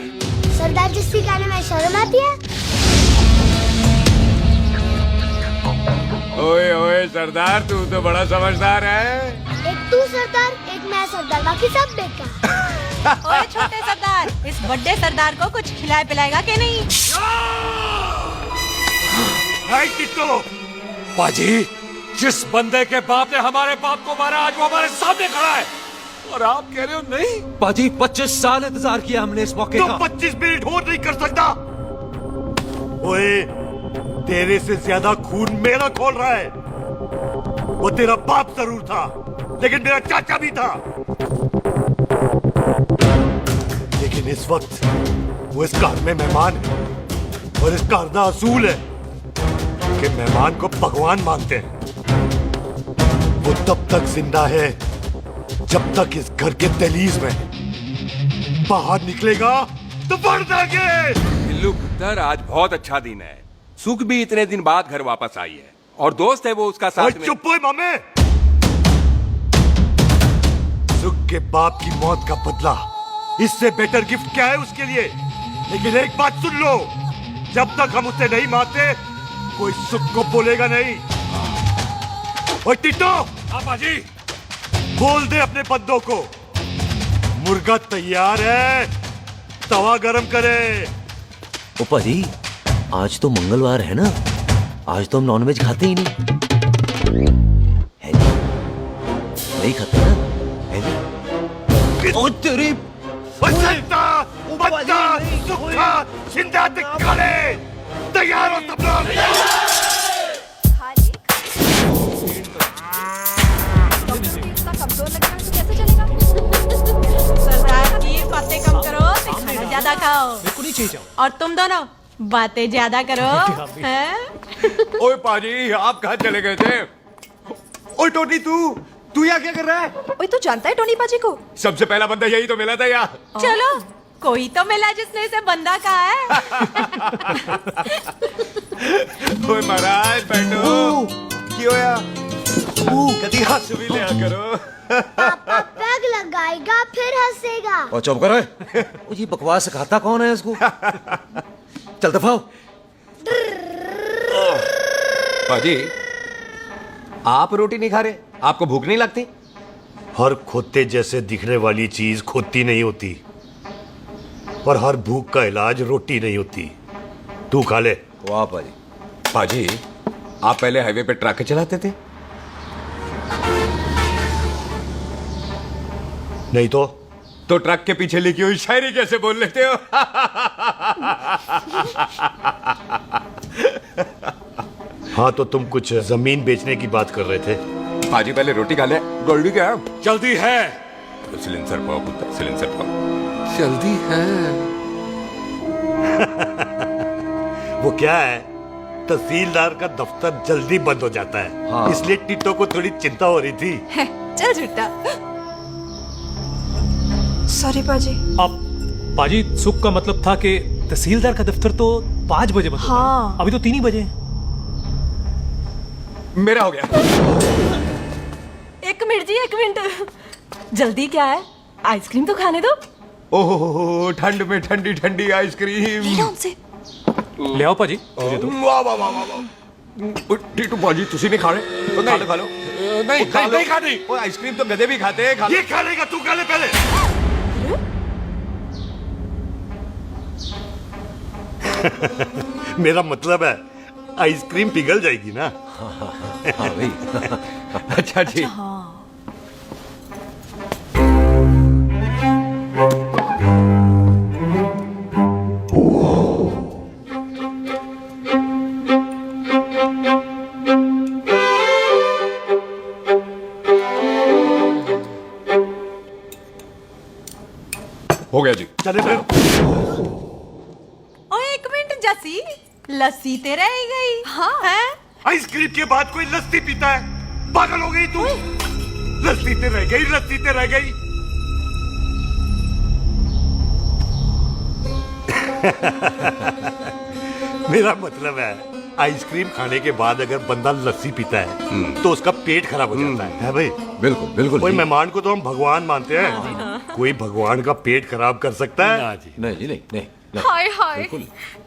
S12: सरदार जस्सी कहने में शर्म आती है?
S1: ओए ओए सरदार, तू तो बड़ा समझदार है।
S12: एक तू सरदार, एक मैं सरदार, बाकी सब बेकार।
S7: ओए छोटे सरदार, इस बड़े सरदार को कुछ खिलाए पिलाएगा कि नहीं?
S9: हाय टिट्टो।
S11: पाजी, जिस बंदे के बाप ने हमारे बाप को मारा, आज वो हमारे सामने खड़ा है और आप कह रहे हो नहीं?
S15: पाजी 25 साल इंतजार किया हमने इस मौके का।
S9: 25 मिनट और नहीं कर सकता। ओए, तेरे से ज्यादा खून मेरा खोल रहा है। वो तेरा बाप जरूर था, लेकिन मेरा चाचा भी था। लेकिन इस वक्त वो इस घर में मेहमान है और इस घर का असूल है कि मेहमान को भगवान मानते हैं। वो तब तक जिंदा है जब तक इस घर के दहलीज में। बाहर निकलेगा तो बढ़ जाएंगे।
S3: बिल्लू पुत्र, आज बहुत अच्छा दिन है। सुख भी इतने दिन बाद घर वापस आई है और दोस्त है वो उसका साथ में।
S9: चुप हो मामे। सुख के बाप की मौत का बदला, इससे बेटर गिफ्ट क्या है उसके लिए? लेकिन एक बात सुन लो, जब तक हम उसे नहीं मारते कोई सुख को बोलेगा नहीं। ओए टिट्टो।
S11: हाँ पाजी।
S9: बोल दे अपने बंदों को मुर्गा तैयार है, तवा गरम करे।
S15: ओ पाजी, आज तो मंगलवार है ना, आज तो हम नॉनवेज खाते ही नहीं है जी? नहीं खाते ना, है जी? ओ तेरी
S9: बच्चा, सुखा, जिंदा दिखाने तैयार हो सब लोग?
S17: कमजोर लग रहा है तो कैसे चलेगा?
S7: सरदार जी बातें कम करो, खाना ज्यादा खाओ।
S13: बिल्कुल नहीं चाहिए जाओ।
S7: और तुम दोनों बातें ज्यादा करो, हैं?
S1: ओए पाजी, आप कहाँ चले गए थे? ओए टोनी, तू यहाँ क्या कर रहा है?
S17: ओए तू जानता है टोनी पाजी को?
S1: सबसे पहला बंदा यही तो मिला था यहाँ।
S7: चलो कोई तो मिला जिसने इसे बंदा कहा है।
S1: ओए महाराज बैठो। क्यों यार? कभी हंस भी लिया करो।
S12: पापा पैग लगाएगा फिर हंसेगा।
S15: और चुप करो। ये बकवास सिखाता कौन है इसको? चल दफाओ।
S1: पाजी, आप रोटी नहीं खा रहे? आपको भूख नहीं लगती?
S9: हर खोते जैसे दिखने वाली चीज खोती नहीं होती, और हर भूख का इलाज रोटी नहीं होती। तू खा ले।
S15: वाह पाजी।
S1: पाजी, आप पहले हाईवे पे ट्रक चलाते थे?
S9: नहीं तो
S1: ट्रक के पीछे लिखी हुई शायरी कैसे बोल लेते हो?
S9: हाँ, तो तुम कुछ जमीन बेचने की बात कर रहे थे।
S1: पाजी पहले रोटी खा ले। गोल्डी क्या?
S3: जल्दी है।
S1: सिलेंसर पाओ पुत्र, सिलेंसर पाओ।
S3: जल्दी है।
S9: वो क्या है, तहसीलदार का दफ्तर जल्दी बंद हो जाता है।
S15: हाँ।
S9: इसलिए टिट्टो को थोड़ी चिंता हो रही थी।
S17: चल झूठा। सॉरी पाजी।
S13: अब पाजी, सुख का मतलब था कि तहसीलदार का दफ्तर तो 5 बजे बंद होता है।
S17: हाँ।
S13: अभी तो 3 ही बजे।
S1: मेरा हो गया।
S17: 1 मिनट जी, 1 मिनट। जल्दी क्या है, आइसक्रीम तो खाने दो।
S1: ओहो, ठंड में ठंडी ठंडी आइसक्रीम।
S13: ले आओ पाजी।
S1: वाह वाह वाह वाह। टीटू पाजी, तुसी नहीं खा रहे? तो खा लो।
S3: नहीं खानी।
S1: वो आइसक्रीम तो गधे भी खाते हैं।
S9: ये खा लेगा, तू खा ले पहले। मेरा मतलब है आइसक्रीम पिघल जाएगी ना।
S15: हाँ भाई।
S1: अच्छा जी। हो गया जी।
S9: चले फिर।
S7: ओ 1 मिनट जसी, लस्सी ते रह गई। हाँ है?
S9: आइसक्रीम के बाद कोई लस्सी पीता है? पागल हो गई तू? लस्सी ते रह गई, लस्सी ते रह गई। मेरा मतलब है आइसक्रीम खाने के बाद अगर बंदा लस्सी पीता है तो उसका पेट खराब हो जाता है भाई?
S1: बिल्कुल बिल्कुल।
S9: कोई मेहमान को तो हम भगवान मानते हैं, कोई भगवान का पेट खराब कर सकता है?
S15: नहीं जी, नहीं।
S17: हाय हाय,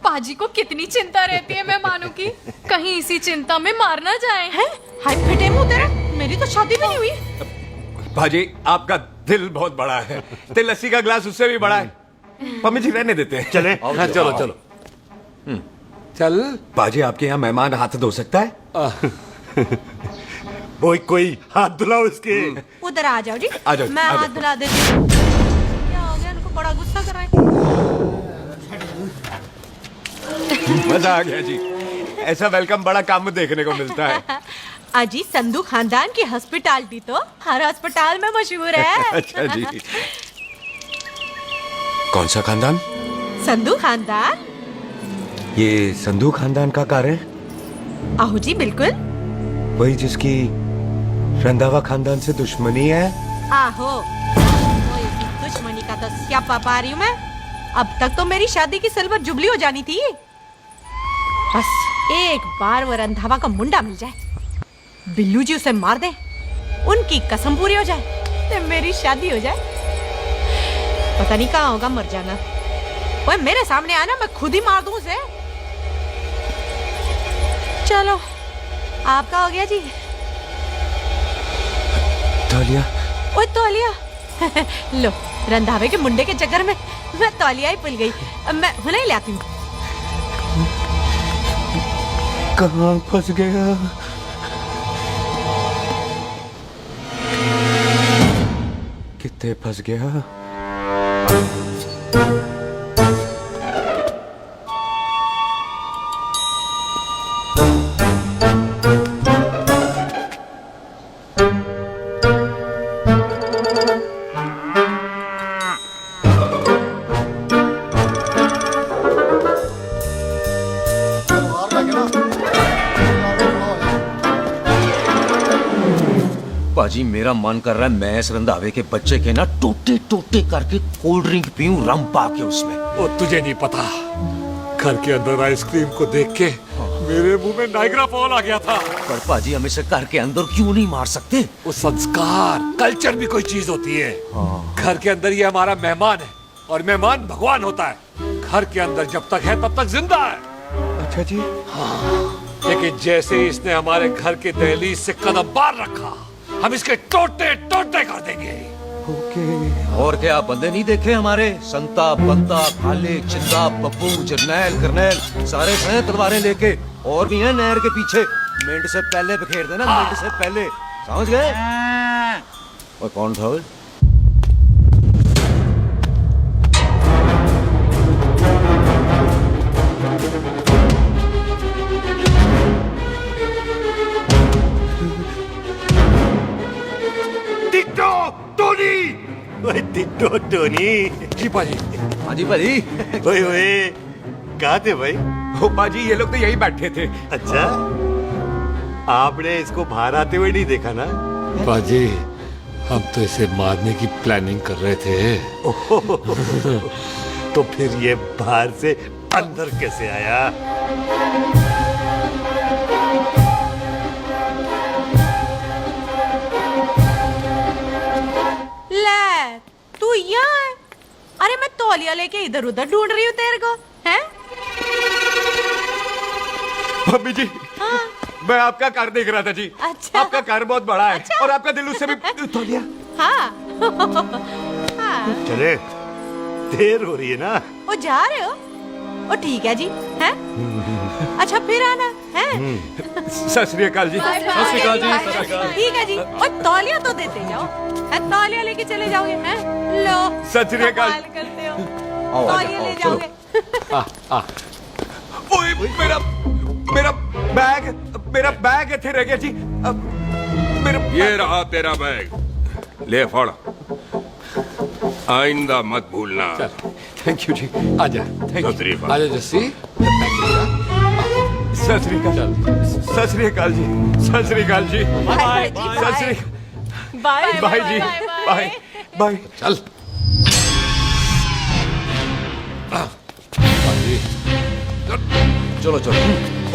S17: पाजी को कितनी चिंता रहती है मेहमानों की। कहीं इसी चिंता में मार ना जाए।
S7: हैं? हाय फिटे मुंह तेरा, मेरी तो शादी भी नहीं हुई।
S1: भाजी, आपका दिल बहुत बड़ा है। ते लस्सी का ग्लास उससे भी बड़ा है। मम्मी जी रहने देते हैं।
S9: चले।
S3: हाँ, चलो चलो। चल।
S1: बाजी, आपके यहाँ मेहमान हाथ धो सकता है?
S9: कोई हाथ धुलाओ इसके।
S7: उधर आ जाओ जी।
S1: आ जाओ,
S7: मैं
S1: आ जाओ।
S7: हाथ धुला देती हूँ। क्या हो गया, उनको बड़ा गुस्सा कर रहे हैं।
S1: मजा आ गया जी। ऐसा वेलकम बड़ा काम में देखने को मिलता है।
S7: अजी, संधू खानदान की हॉस्पिटैलिटी तो हर अस्पताल में मशहूर है।
S1: अच्छा जी। कौन सा खानदान?
S7: संधू खानदान।
S1: ये संधू खानदान का कार है?
S7: आहो जी, बिल्कुल।
S1: वही जिसकी रंधावा खानदान से दुश्मनी है?
S7: आहो, वो इसी दुश्मनी का तो स्यापा पा रही हूँ मैं। अब तक तो मेरी शादी की सिल्वर जुबली हो जानी थी। बस एक बार वो रंधावा का मुंडा मिल जाए, बिल्लू जी उसे मार दे, उनकी कसम पूरी हो जाए, तो मेरी शादी हो जाए। पता नहीं कहाँ होगा मर जाना। वो मेरे सामने आना, मैं खुद ही मार दूं उसे। चलो, आपका हो गया जी।
S1: तौलिया।
S7: ओए तौलिया। लो, रंधावे के मुंडे के चक्कर में मैं तौलिया ही भूल गई। मैं हुने ही लाती हूँ।
S1: कहाँ फंस गया? कितने फंस गया?
S15: पाजी मेरा मन कर रहा है मैं इस रंधावे के बच्चे के ना टोटे टोटे करके कोल्ड ड्रिंक पीऊं रम पा के उसमें।
S11: वो तुझे नहीं पता, घर के अंदर आइसक्रीम को देख के मेरे मुंह में नाइग्रा फॉल आ गया था।
S15: पर पाजी हम इसे घर के अंदर क्यों नहीं मार सकते?
S11: वो संस्कार कल्चर भी कोई चीज होती है। घर के अंदर ये हमारा मेहमान है और मेहमान भगवान होता है। घर के अंदर जब तक है तब तक जिंदा है।
S9: अच्छा जी।
S11: हाँ, लेकिन जैसे ही इसने हमारे घर के दहलीज से कदम बाहर रखा हम इसके टोटे टोटे कर देंगे।
S15: और क्या आप बंदे नहीं देखे हमारे? संता बंता खालिक चिंदा बब्बू जरनैल करनैल सारे खड़े तलवारें लेके, और भी हैं नहर के पीछे। मिनट से पहले बिखेर देना, मिनट से पहले, समझ गए? और कौन था वो?
S9: Ditto Tony. ओए टिट्टो टोनी।
S11: जी पाजी।
S15: हाँ जी पाजी।
S9: ओए ओए कहाँ थे भाई?
S1: ओ पाजी ये लोग तो यही बैठे थे।
S9: अच्छा, आपने इसको बाहर आते हुए नहीं देखा ना?
S11: पाजी हम तो इसे मारने की प्लानिंग कर रहे थे।
S9: तो फिर ये बाहर से अंदर कैसे आया?
S7: ले तू यहाँ है? अरे मैं तौलिया लेके इधर उधर ढूंढ रही हूँ तेरे को, हैं?
S1: मम्मी जी,
S7: हाँ?
S1: मैं आपका कार देख रहा था जी।
S7: अच्छा।
S1: आपका कार बहुत बड़ा है।
S7: अच्छा।
S1: और आपका दिल उससे भी तौलिया।
S7: हाँ। हाँ।
S9: चले, देर हो रही है ना?
S7: वो जा रहे हो? ओ ठीक है जी, हैं? अच्छा फिर आना, हैं?
S1: सत श्री अकाल जी।
S7: सत श्री अकाल जी। ठीक है जी। और तौलिया तो देते जाओ, है? तौलिया लेके चले जाओगे, हैं? लो।
S1: सत श्री अकाल।
S7: कमाल करते हो। तौलिया ले जाओगे।
S1: ओए मेरा मेरा मेरा बैग इथे रह गया जी। मेरा
S3: ये रहा तेरा बैग, ले फड़। आइंदा मत भूलना।
S1: थैंक यू जी।
S11: आजा।
S3: सत श्री अकाल।
S11: आजा जस्सी।
S1: सत श्री अकाल। सत श्री अकाल जी। सत श्री अकाल जी।
S7: बाय
S1: सत श्री
S7: बाय
S1: बाय जी। Bye bye.
S11: चल।
S15: चलो चलो।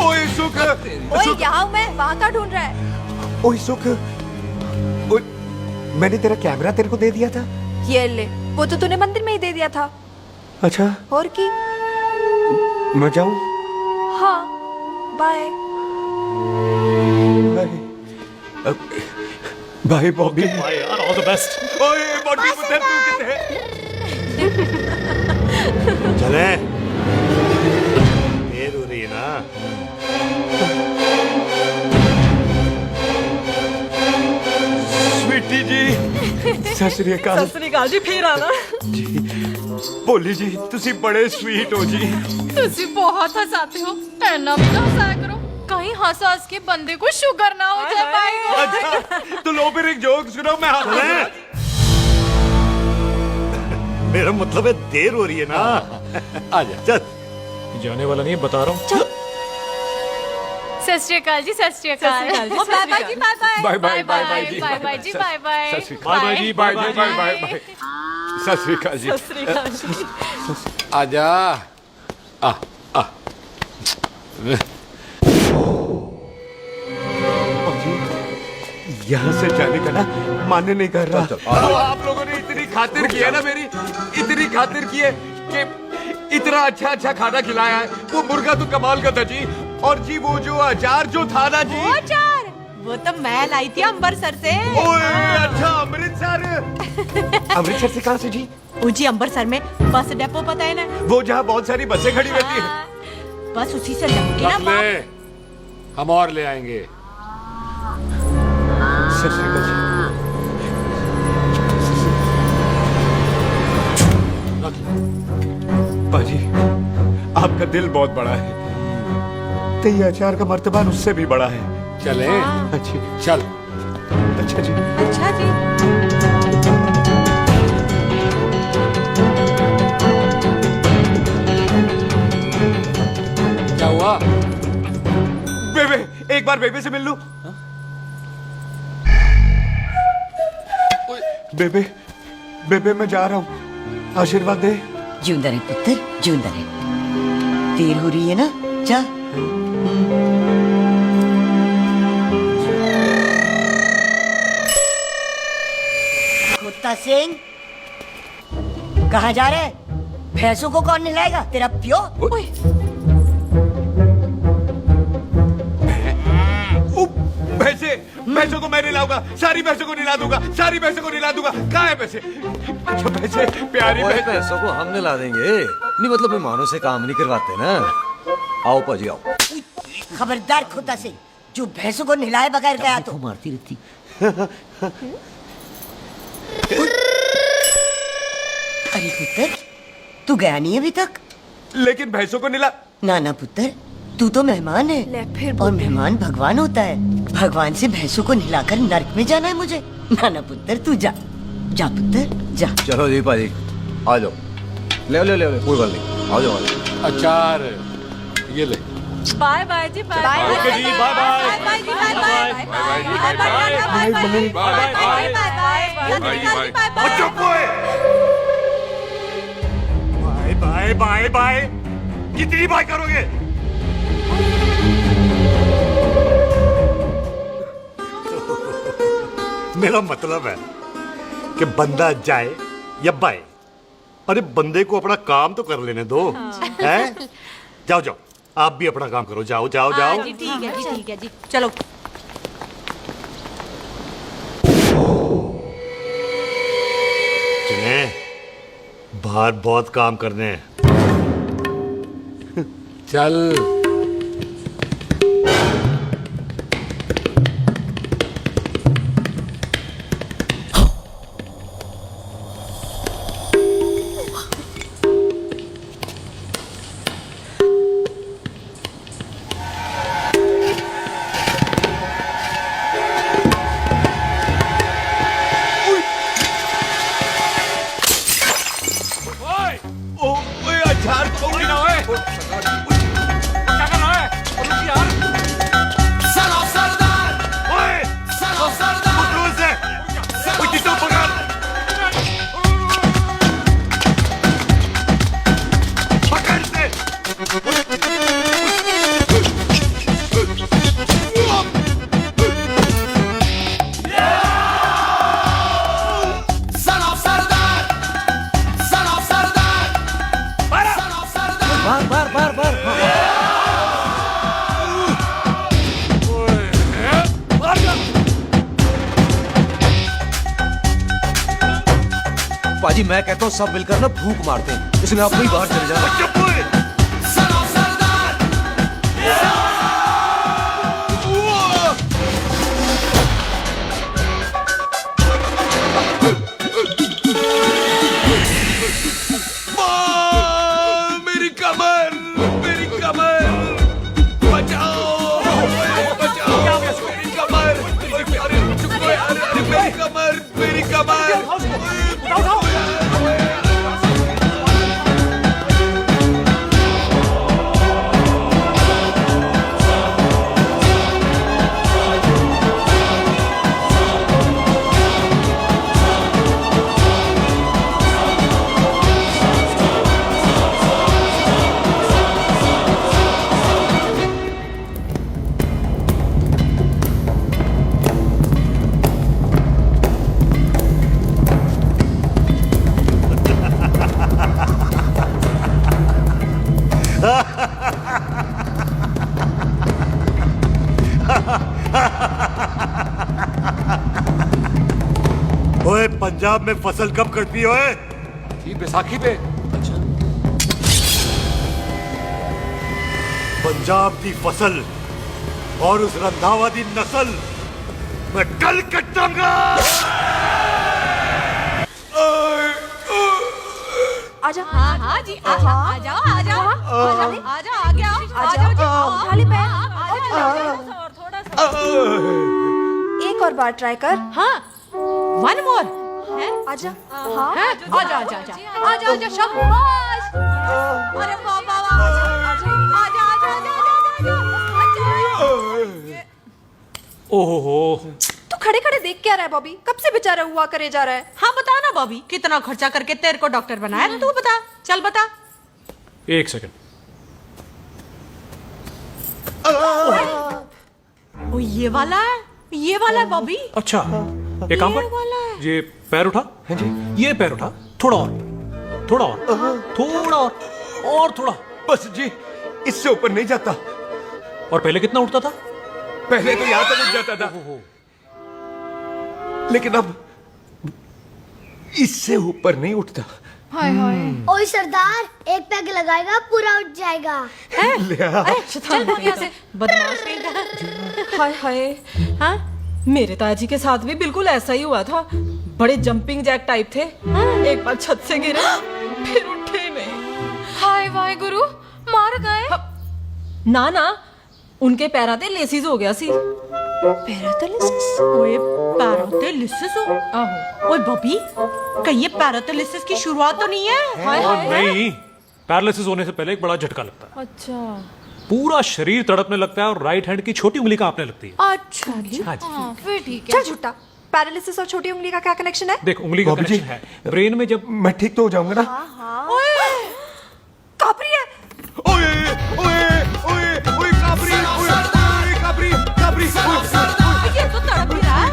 S1: ओए सुख।
S17: ओए यहाँ मैं, वहाँ का ढूंढ रहा है?
S1: ओए सुख, ओए मैंने तेरा कैमरा तेरे को दे दिया था।
S17: ये ले, वो तो तूने मंदिर में ही दे दिया था।
S1: अच्छा,
S17: और की?
S1: मैं जाऊं?
S17: हाँ, बाय।
S1: बाय बॉबी।
S9: बाय यार, ऑल द बेस्ट।
S1: ओए बॉबी पुत्र तू किथे है?
S9: चले, देर हो रही है ना?
S1: स्वीटी जी, सत श्री अकाल।
S7: सत श्री अकाल जी, फिर आना।
S1: भोली जी, तुसी बड़े स्वीट हो जी।
S17: तुसी बहुत हंसाते हो, ऐना भी तो हंसाया करो, कहीं हंस हंस के बंदे को शुगर ना हो जाए भाई को।
S1: अच्छा, तो लो फिर एक जोक सुनो, मैं
S9: मेरा मतलब है देर हो रही है ना?
S11: आजा।
S9: चल।
S13: जाने वाला नहीं, बता रहा हूँ।
S17: सत श्री अकाल जी, सत श्री अकाल।
S7: बाय बाय जी, bye bye.
S1: Bye bye bye जी।
S17: बाय बाय जी, बाय बाय।
S1: सत श्री अकाल। बाय जी, बाय बाय बाय बाय। सत श्री अकाल जी।
S7: सत श्री अकाल जी।
S11: आजा। आ आ।
S1: यहाँ से जाने का ना मान्य नहीं कर रहा। तो आप लोगों ने इतनी खातिर की है ना मेरी, इतनी खातिर की है कि इतना अच्छा अच्छा खाना खिलाया है। वो मुर्गा तो कमाल का था जी। और जी वो जो अचार जो था ना जी,
S7: वो अचार, वो तो मैं लाई थी अमृतसर से।
S1: ओए अच्छा, अमृतसर। अमृतसर से कहाँ से जी?
S7: जी अमृतसर में बस डिपो पता है ना,
S1: वो जहाँ बहुत सारी बसें खड़ी रहती है।
S7: बस उसी से लग के ना
S11: रख ले, हम और ले आएंगे।
S1: सत श्री अकाल जी। पाजी, आपका दिल बहुत बड़ा है, तो ये अचार का मर्तबा उससे भी बड़ा है।
S11: चले?
S1: अच्छी।
S11: चल।
S1: अच्छा जी।
S7: अच्छा जी।
S11: क्या हुआ?
S1: बेबे, एक बार बेबे से मिल लूं।
S16: बेबे बेबे मैं जा रहा हूँ, आशीर्वाद दे।
S8: जिंदा रहे पुत्र, जिंदा रहे। देर हो रही है ना, जा। कुत्ता सिंह, कहाँ जा रहे? भैंसों को कौन नहलाएगा? तेरा प्यो?
S3: भैंसों को मैं नहलाऊंगा, सारी भैंसों को नहला दूंगा, सारी भैंसों को नहला दूंगा। कहाँ है पैसे? जो पैसे प्यारी
S15: पैसों को हम नहला देंगे, नहीं मतलब मेहमानों से काम नहीं करवाते ना। आओ पाजी आओ।
S8: खबरदार कुत्ता सिंह, जो भैंसों को नहलाए बगैर गया तो
S15: मारती रहती।
S8: अरे पुत्र, तू गया नहीं अभी तक?
S3: लेकिन भैंसों को नहला।
S8: ना ना पुत्र, तू तो मेहमान है और मेहमान भगवान होता है। भगवान से भैंसों को नहलाकर नरक में जाना है मुझे? ना ना पुत्र, तू जा, जा पुत्र जा।
S15: चलो जी पाजी, आ जाओ। ले ले ले कोई बात नहीं, आ जाओ।
S11: अचार ये ले।
S17: बाय बाय जी, बाय बाय
S3: ओके जी, बाय बाय।
S17: बाय जी, bye bye bye bye bye
S9: bye bye bye. कितनी बाय करोगे? मेरा मतलब है कि बंदा जाए या बाय, अरे बंदे को अपना काम तो कर लेने दो। हैं? जाओ जाओ, आप भी अपना काम करो। जाओ जाओ जाओ।
S7: जी ठीक है जी, ठीक है जी, चलो।
S9: चले, बाहर बहुत काम करने हैं।
S11: चल।
S15: पाजी मैं कहता हूँ सब मिलकर ना भूख मारते हैं, इसलिए आप ही बाहर चले जाओ।
S3: मेरी कमर, मेरी कमर, बचाओ, बचाओ, मेरी कमर, अरे मेरी कमर, मेरी कमर।
S9: ओए पंजाब में फसल कब कटती है? ओए
S11: ठीक बैसाखी पे। अच्छा।
S9: पंजाब की फसल और उस रंधावा दी नस्ल मैं कल कटाऊंगा।
S17: आजा। हाँ हाँ जी, आजा आजा आजा आजा आगे आओ, आजा खाली पैर, थोड़ा सा।
S12: एक और बार ट्राई कर।
S7: हाँ, वन मोर।
S12: आजा। हाँ
S7: आजा आजा आजा आजा आजा शाबाश। अरे बाबा, आजा आजा आजा आजा।
S11: ओहो,
S8: तू
S17: खड़े खड़े देख क्या रहा है बॉबी? कब से बेचारा हुआ करे जा रहा है?
S7: हाँ बता ना बॉबी, कितना खर्चा करके तेरे को डॉक्टर बनाया ना, तू बता, चल बता।
S11: 1 सेकंड।
S7: ओ ये वाला है बॉबी।
S11: अच्छा, एक काम
S7: ये वाला
S11: कर, ये पैर उठा। हाँ जी, ये पैर उठा, थोड़ा और, थोड़ा और, थोड़ा और थोड़ा।
S3: बस जी, इससे ऊपर नहीं जाता।
S11: और पहले कितना उठता था?
S3: पहले तो यहाँ तक उठ जाता था, लेकिन अब इससे ऊपर नहीं उठता।
S17: हाय हाय।
S12: ओए सरदार, एक पैग लगाएगा पूरा उठ जाएगा।
S17: चल भाग यहाँ से, बदमाश कहीं। हाय हाय।
S7: हाँ
S17: मेरे ताजी के साथ भी बिल्कुल ऐसा ही हुआ था। बड़े जंपिंग जैक टाइप थे। एक बार छत से गिरे, फिर उठे नहीं। हाय वाय गुरु, मार गए? ना ना, उनके पैरा ते लेसिस हो गया सी।
S7: पैरालिसिस? ओए पैरालिसिस हो?
S17: आहो।
S7: ओए बॉबी, कहीं ये पैरालिसिस की शुरुआत तो नहीं है?
S17: हाय हाय।
S11: नहीं, पैरालिसिस होने से पहले एक बड़ा झटका लगता है।
S17: अच्छा।
S11: पूरा शरीर तड़पने लगता है और राइट हैंड की छोटी उंगली कांपने लगती है।
S17: अच्छा जी।
S11: हाँ जी।
S17: फिर ठीक है। चल झूठा, पैरालिसिस और छोटी उंगली का क्या कनेक्शन है?
S11: देख, उंगली का कनेक्शन है ब्रेन में। जब
S3: मैं ठीक तो हो जाऊंगा ना?
S17: ओए, कापरी है।
S3: ओए ओए ओए ओए काबरी, ओए काबरी काबरी,
S17: ये तो तड़प ही रहा है।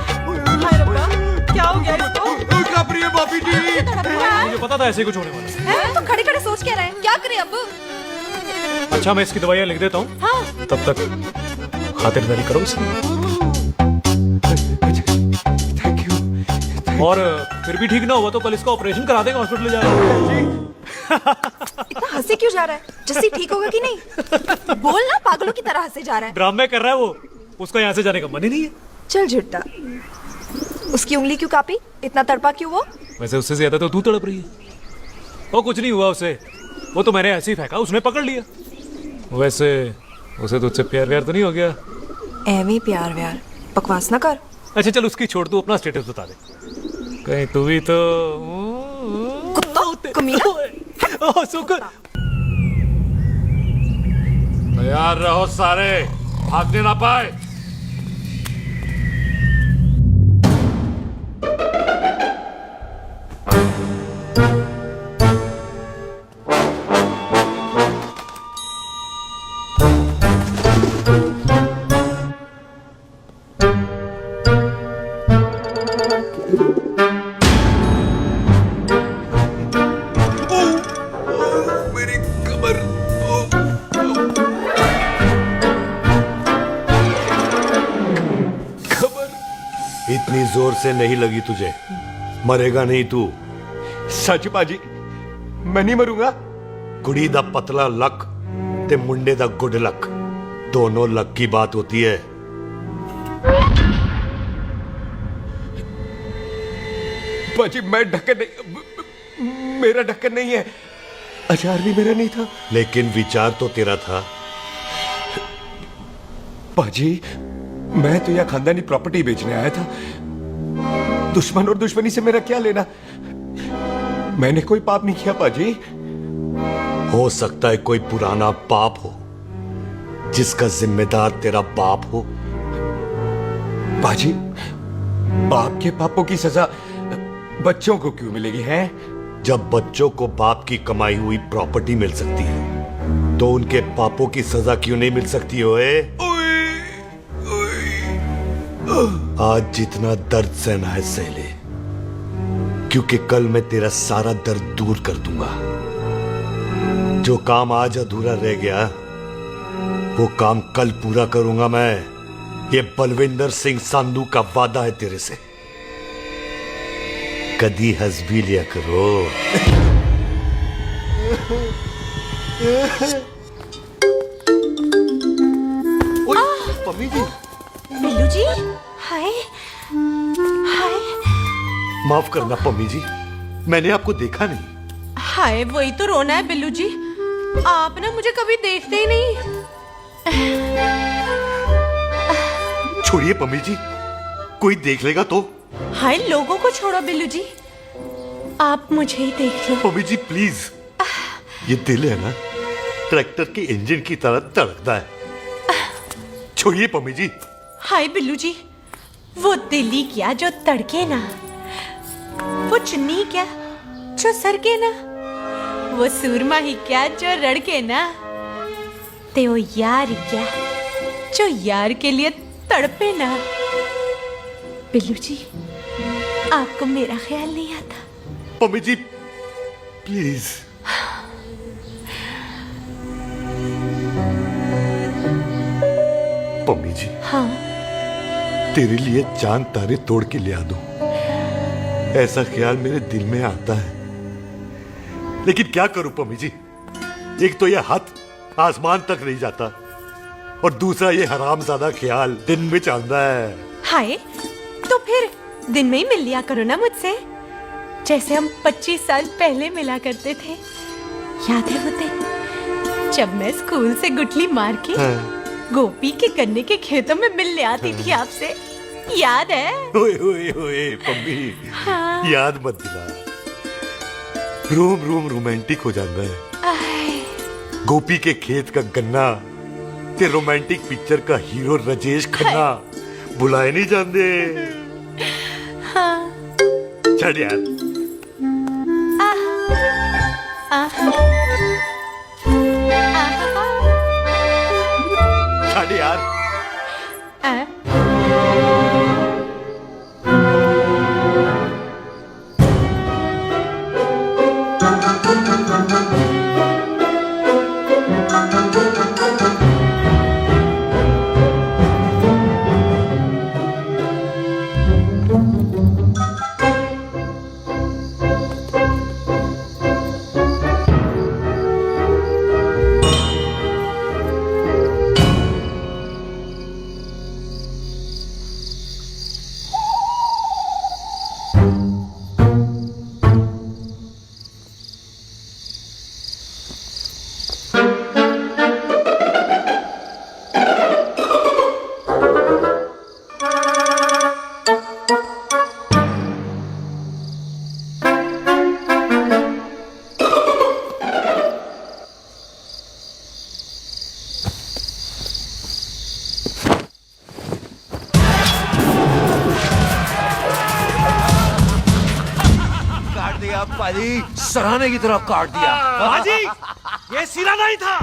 S17: हाय रब्बा, क्या हो गया इसको?
S3: ओए काबरी है बापी जी।
S11: मुझे पता था ऐसे कुछ होने वाला है।
S17: तो खड़े खड़े सोच क्या रहे हैं? क्या करें अब?
S11: अच्छा, मैं इसकी दवाइयाँ लिख देता हूँ।
S17: हाँ।
S11: तब तक खातिरदारी करो इसकी।
S3: Thank you.
S11: और फिर भी ठीक ना हुआ तो कल इसका ऑपरेशन करा देंगे, हॉस्पिटल ले जाएगा।
S17: इतना हंसे क्यों जा रहा है? जस्सी ठीक होगा कि नहीं? बोल ना, पागलों की तरह हंसे जा रहा है।
S11: ड्रामे कर रहा है वो, उसका यहाँ से जाने का मन ही नहीं है।
S17: चल झुट्टा, उसकी उंगली क्यों कापी? इतना तड़पा क्यों वो?
S11: वैसे उससे ज्यादा तो तू तड़प रही है। वो कुछ नहीं हुआ उसे, वो तो मैंने ऐसे ही फेंका, उसने पकड़ लिया। वैसे उसे तुझसे प्यार व्यार तो नहीं हो गया?
S17: एवी प्यार व्यार, बकवास ना कर।
S11: अच्छा चल, उसकी छोड़, तू अपना स्टेटस बता दे। कहीं तू भी तो
S17: कुत्ता कमीना।
S11: तैयार रहो सारे, भागने ना पाए।
S9: इतनी जोर से नहीं लगी तुझे, मरेगा नहीं तू।
S3: सच बाजी, मैं नहीं मरूंगा।
S9: कुड़ी दा पतला लक ते मुंडे दा गुड लक, दोनों लक की बात होती है।
S3: बाजी मैं ढक्कन नहीं, मेरा ढक्कन नहीं है। अचार भी मेरा नहीं था।
S9: लेकिन विचार तो तेरा था।
S3: बाजी, मैं तो यह खानदानी प्रॉपर्टी बेचने आया था। दुश्मन और दुश्मनी से मेरा क्या लेना? मैंने कोई पाप नहीं किया बाजी।
S9: हो सकता है कोई पुराना पाप हो जिसका जिम्मेदार तेरा बाप हो।
S3: बाजी, बाप के पापों की सजा बच्चों को क्यों मिलेगी है?
S9: जब बच्चों को बाप की कमाई हुई प्रॉपर्टी मिल सकती है तो उनके पापों की सजा क्यों नहीं मिल सकती? ओए आज जितना दर्द सहना है सह ले, क्योंकि कल मैं तेरा सारा दर्द दूर कर दूंगा। जो काम आज अधूरा रह गया वो काम कल पूरा करूंगा मैं। ये बलविंदर सिंह संधू का वादा है तेरे से। कदी हंस भी लिया करो।
S3: मम्मी जी।
S7: बिल्लू जी, हाय हाय।
S9: माफ करना पम्मी जी, मैंने आपको देखा नहीं।
S7: हाय, वही तो रोना है बिल्लू जी, आप ना मुझे कभी देखते ही नहीं।
S9: छोड़िए पम्मी जी, कोई देख लेगा तो।
S7: हाय, लोगों को छोड़ो बिल्लू जी, आप मुझे ही देख लो।
S9: पम्मी जी प्लीज, ये दिल है ना, ट्रैक्टर के इंजन की तरह धड़कता है। छोड़िए पम्मी जी।
S7: हाय बिल्लू जी, वो दिली क्या जो तड़के ना, वो चुन्नी क्या जो सरके ना, वो सूरमा ही क्या जो रड़के ना, ते वो यार ही क्या जो यार के लिए तड़पे ना। बिल्लू जी, आपको मेरा ख्याल नहीं आता?
S9: पम्मी जी प्लीज। पम्मी जी,
S7: हाँ,
S9: तेरे लिए चांद तारे तोड़ के ले आ दूं, ऐसा ख्याल मेरे दिल में आता है, लेकिन क्या करूं पम्मी जी। एक तो ये हाथ आसमान तक नहीं जाता, और दूसरा ये हरामजादा ख्याल दिन में चलता है।
S7: हाय, तो फिर दिन में ही मिल लिया करो ना मुझसे, जैसे हम 25 साल पहले मिला करते थे। याद है वो दिन जब मैं स्कूल से गुटली मार के गोपी के गन्ने के खेतों में मिलने आती थी आपसे, याद है?
S9: ओए ओए ओए पम्मी,
S7: हाँ।
S9: याद मत दिला, रोम रोम रोमांटिक हो जाता है। गोपी के खेत का गन्ना ते रोमांटिक पिक्चर का हीरो राजेश खन्ना बुलाए नहीं जाते।
S7: हाँ।
S9: छड़ यार। छड़ यार।
S15: सराहने की तरफ काट दिया।
S9: बाजी, ये सिरा नहीं था।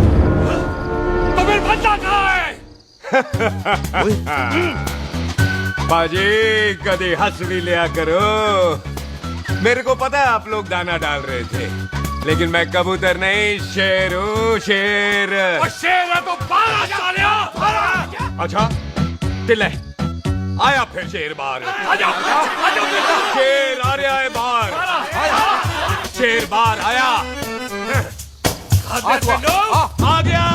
S1: तो फिर बंदा कहाँ है? बाजी, कभी हंस भी लिया करो। मेरे को पता है आप लोग दाना डाल रहे थे, लेकिन मैं कबूतर नहीं, शेर हूँ, शेर।
S11: और शेर है तो बाहर आ जा।
S1: अच्छा, दिले आया फिर शेर बाहर। शेर आ रहा है बाहर। शेर बाहर आया। आ गया।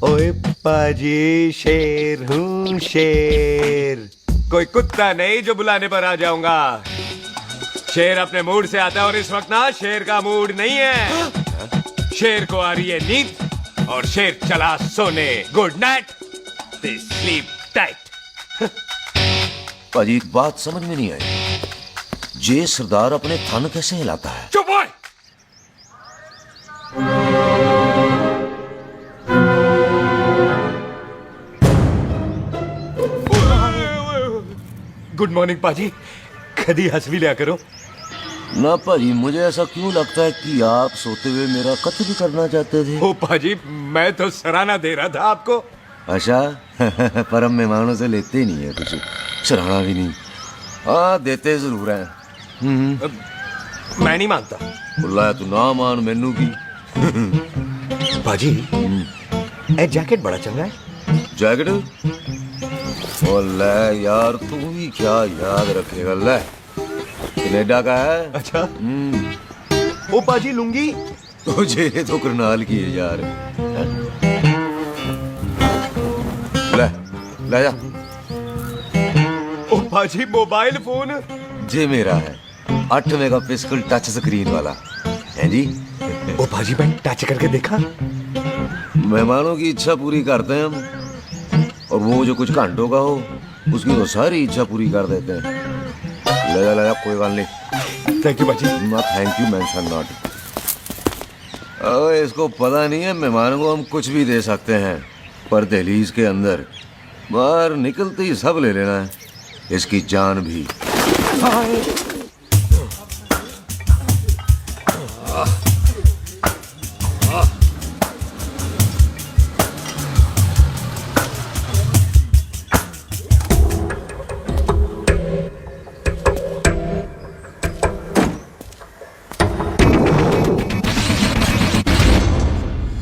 S3: ओए पाजी, शेर हूँ शेर।
S1: कोई कुत्ता नहीं जो बुलाने पर आ जाऊंगा। शेर अपने मूड से आता है, और इस वक्त ना शेर का मूड नहीं है। शेर को आ रही है नींद, और शेर चला सोने। Good night, sleep tight.
S15: पाजी, एक बात समझ में नहीं आई, जे सरदार अपने थन कैसे हिलाता है?
S1: चुप हो।
S3: गुड मॉर्निंग पाजी, कभी हंस भी लिया करो।
S15: ना पाजी, मुझे ऐसा क्यों लगता है कि आप सोते हुए मेरा कत्ल भी करना चाहते थे?
S1: ओ पाजी, मैं तो सराहना दे रहा था आपको।
S15: अच्छा पर हम मेहमानों से लेते ही नहीं है कुछ, सराहना भी नहीं। हाँ, देते जरूर हैं।
S1: मैं नहीं मानता।
S15: बुलाया तू ना मान, मैनू की।
S3: पाजी, ए जैकेट बड़ा चंगा है।
S15: जैकेट? ओ ले यार, तू भी क्या याद रखेगा। ले, कनेडा का है।
S3: अच्छा। ओ पाजी, लुंगी
S15: तुझे तो करनाल की है यार। ले ले जा।
S3: ओ पाजी, मोबाइल फोन
S15: जे मेरा है, 8 मेगापिक्सल टच स्क्रीन वाला है जी।
S3: ओ पाजी, मैं टच करके देखा।
S15: मेहमानों की इच्छा पूरी करते हैं हम, और वो जो कुछ घंटों का हो उसकी तो सारी इच्छा पूरी कर देते हैं। ले जा कोई बात नहीं।
S3: थैंक यू बाजी।
S15: ना थैंक यू मेंशन नॉट। अरे इसको पता नहीं है मेहमानों को हम कुछ भी दे सकते हैं, पर दहलीज के अंदर बाहर निकलते ही सब ले लेना है, इसकी जान भी।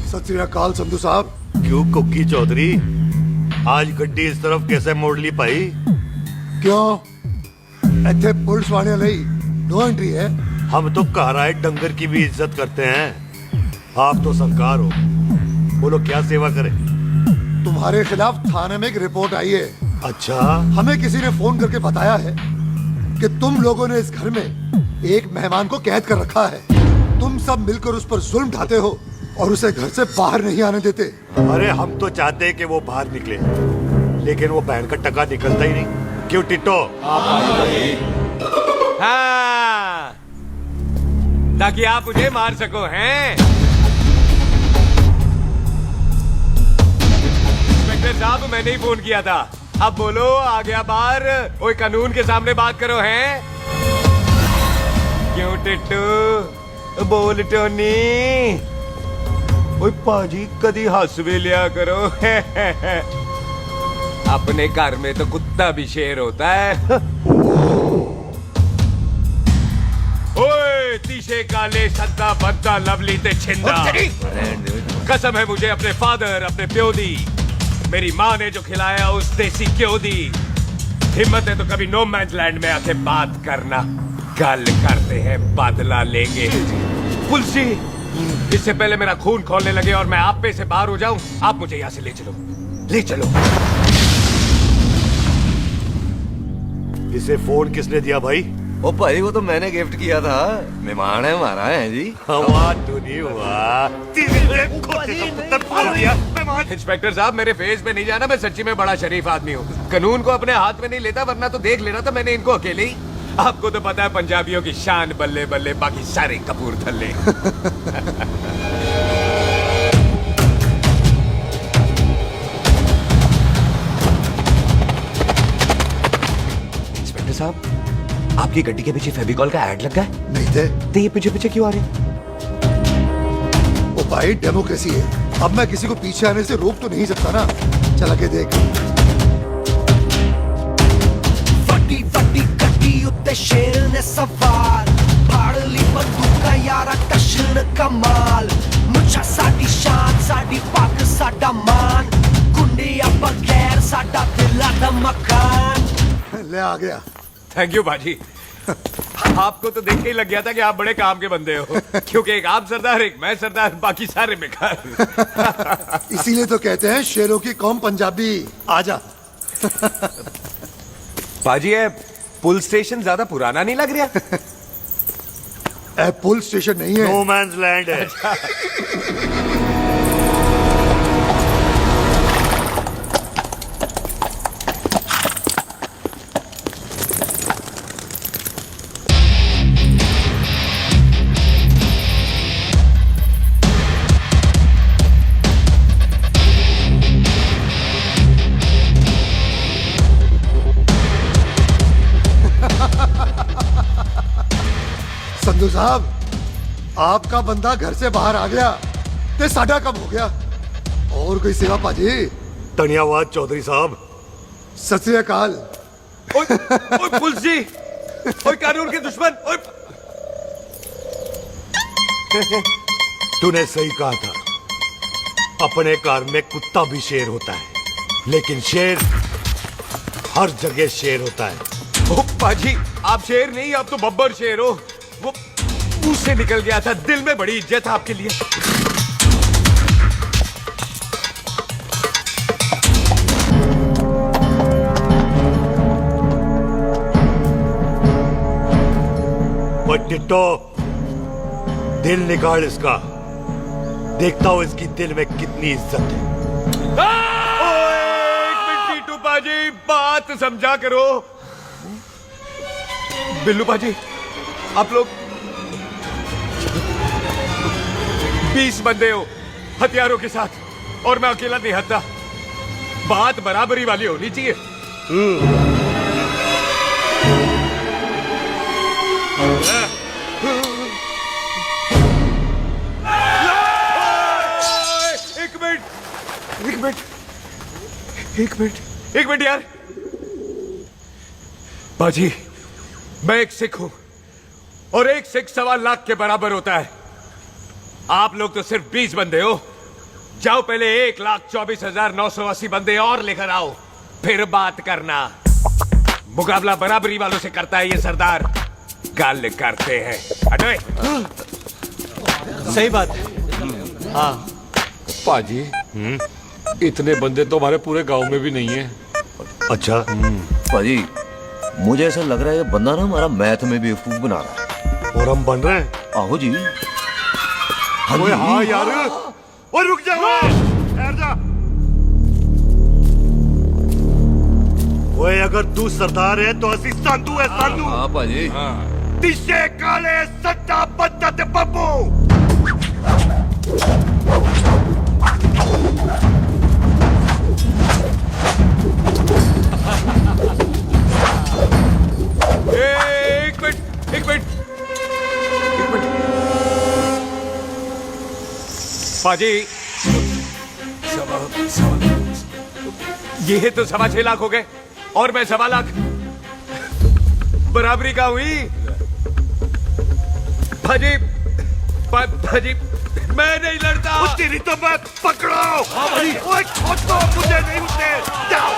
S16: सत श्री अकाल संधू साहब।
S9: क्यों कुक्की चौधरी, आज गड्डी इस तरफ कैसे मोड़ ली पाई?
S16: क्यों इतने पुलिस वाले नहीं नो एंट्री है?
S9: हम तो कहराए डंगर की भी इज्जत करते हैं, आप तो सरकार हो, बोलो क्या सेवा करें?
S16: तुम्हारे खिलाफ थाने में एक रिपोर्ट आई है।
S9: अच्छा?
S16: हमें किसी ने फोन करके बताया है कि तुम लोगों ने इस घर में एक मेहमान को कैद कर रखा है। तुम सब मिलकर उस पर जुल्म ढाते हो और उसे घर से बाहर नहीं आने देते।
S9: अरे हम तो चाहते हैं कि वो बाहर निकले, लेकिन वो बहन का टका निकलता ही नहीं। क्यों टिट्टो?
S1: हाँ, ताकि आप मुझे मार सको, हैं? इंस्पेक्टर साहब, मैंने ही फोन किया था। अब बोलो, आ गया बाहर? कोई कानून के सामने बात करो, हैं? क्यों टिट्टू? बोल टोनी। ओए पाजी, कदी हंस भी लिया करो। अपने घर में तो कुत्ता भी शेर होता है। ओए तीशे काले सद्दा बद्दा लवली ते छिंदा, कसम है मुझे अपने फादर, अपने प्यो दी, मेरी माँ ने जो खिलाया उस देसी क्यों दी। हिम्मत है तो कभी नो मैंस लैंड में आके बात करना। गल करते हैं, बदला लेंगे। पुलसी, इससे पहले मेरा खून खोलने लगे और मैं आप पे से बाहर हो जाऊं, आप मुझे यहां से ले चलो, ले चलो।
S9: इसे फोन किसने दिया भाई?
S15: ओ भाई, वो तो मैंने गिफ्ट किया था, मेहमान है हमारा है जी।
S9: हवा तो नहीं हुआ।
S1: इंस्पेक्टर साहब, मेरे फेस पे नहीं जाना, मैं सच्ची में बड़ा शरीफ आदमी हूँ। कानून को अपने हाथ में नहीं लेता, वरना तो देख लेना था मैंने इनको अकेले ही। आपको तो पता है पंजाबियों की शान बल्ले बल्ले, बाकी सारे कपूरथले। इंस्पेक्टर साहब, आपकी गड्डी के पीछे फेविकॉल का ऐड लग गया है?
S16: नहीं थे।
S1: तो ये पीछे पीछे क्यों आ रहे हैं?
S16: ओ भाई, डेमोक्रेसी है। अब मैं किसी को पीछे आने से रोक तो नहीं सकता ना। चला के देख।
S6: फटी फटी गड्डी उत्ते शेर ने सवार, फाड़ ली बंदूका यारा कशन कमाल। मुझा साडी शान, साडी पग, साडा मान, गुंडिया बगैर साडा दिला दा मकान।
S16: ले आ गया।
S1: थैंक यू बाजी। आपको तो देख के ही लग गया था कि आप बड़े काम के बंदे हो, क्योंकि एक आप सरदार, एक मैं सरदार, बाकी सारे बेकार।
S16: इसीलिए तो कहते हैं शेरों की कौम पंजाबी। आजा।
S1: बाजी, ये पुल स्टेशन ज्यादा पुराना नहीं लग रहा?
S16: पुल स्टेशन नहीं है,
S9: नो मैंस लैंड है।
S16: संधू साहब, आपका बंदा घर से बाहर आ गया, ते साडा कब हो गया? और कोई सेवा पाजी?
S9: धन्यवाद चौधरी साहब।
S16: सत श्री अकाल।
S1: ओए पुलिस जी, ओए कानून के दुश्मन, ओए।
S9: तूने सही कहा था, अपने घर में कुत्ता भी शेर होता है, लेकिन शेर हर जगह शेर होता है।
S1: ओ पाजी, आप शेर नहीं, आप तो बब्बर शेर हो। वो मुंह से निकल गया था, दिल में बड़ी इज्जत आपके लिए।
S9: टिट्टो, दिल निकाल इसका, देखता हूं इसकी दिल में कितनी इज्जत है।
S1: एक मिनट टीटू पाजी, बात समझा करो।
S3: बिल्लू बाजी, आप लोग 20 बंदे हो हथियारों के साथ, और मैं अकेला निहत्था। बात बराबरी वाली होनी चाहिए। एक मिनट यार। बाजी, मैं एक सिख हूं और एक सिख 1.25 लाख के बराबर होता है। आप लोग तो सिर्फ 20 बंदे हो। जाओ पहले 1,24,980 बंदे और लेकर आओ, फिर बात करना। मुकाबला बराबरी वालों से करता है ये सरदार, गल करते हैं। हटो।
S13: सही बात है। हाँ
S11: पाजी, इतने बंदे तो हमारे पूरे गांव में भी नहीं है।
S15: अच्छा पाजी, मुझे ऐसा लग रहा है ये बंदा ना हमारा मैथ में बेवकूफ बना रहा है।
S9: और हम बन रहे हैं।
S15: आहो जी।
S9: ओए हाँ यार, और रुक जा, ठहर जा। ओए अगर तू सरदार है तो असी संधू है, संधू।
S15: हाँ पाजी।
S9: दिशे काले सट्टा बद्दा ते बब्बू।
S3: एक मिनट। बाजी, ये तो 6.25 लाख हो गए और मैं 1.25 लाख। बराबरी का हुई। भाजी, भाजी, मैं नहीं लड़ता।
S9: तेरी तो मैं पकड़ो। ओए छोड़ दो मुझे, नहीं उठने। जाओ।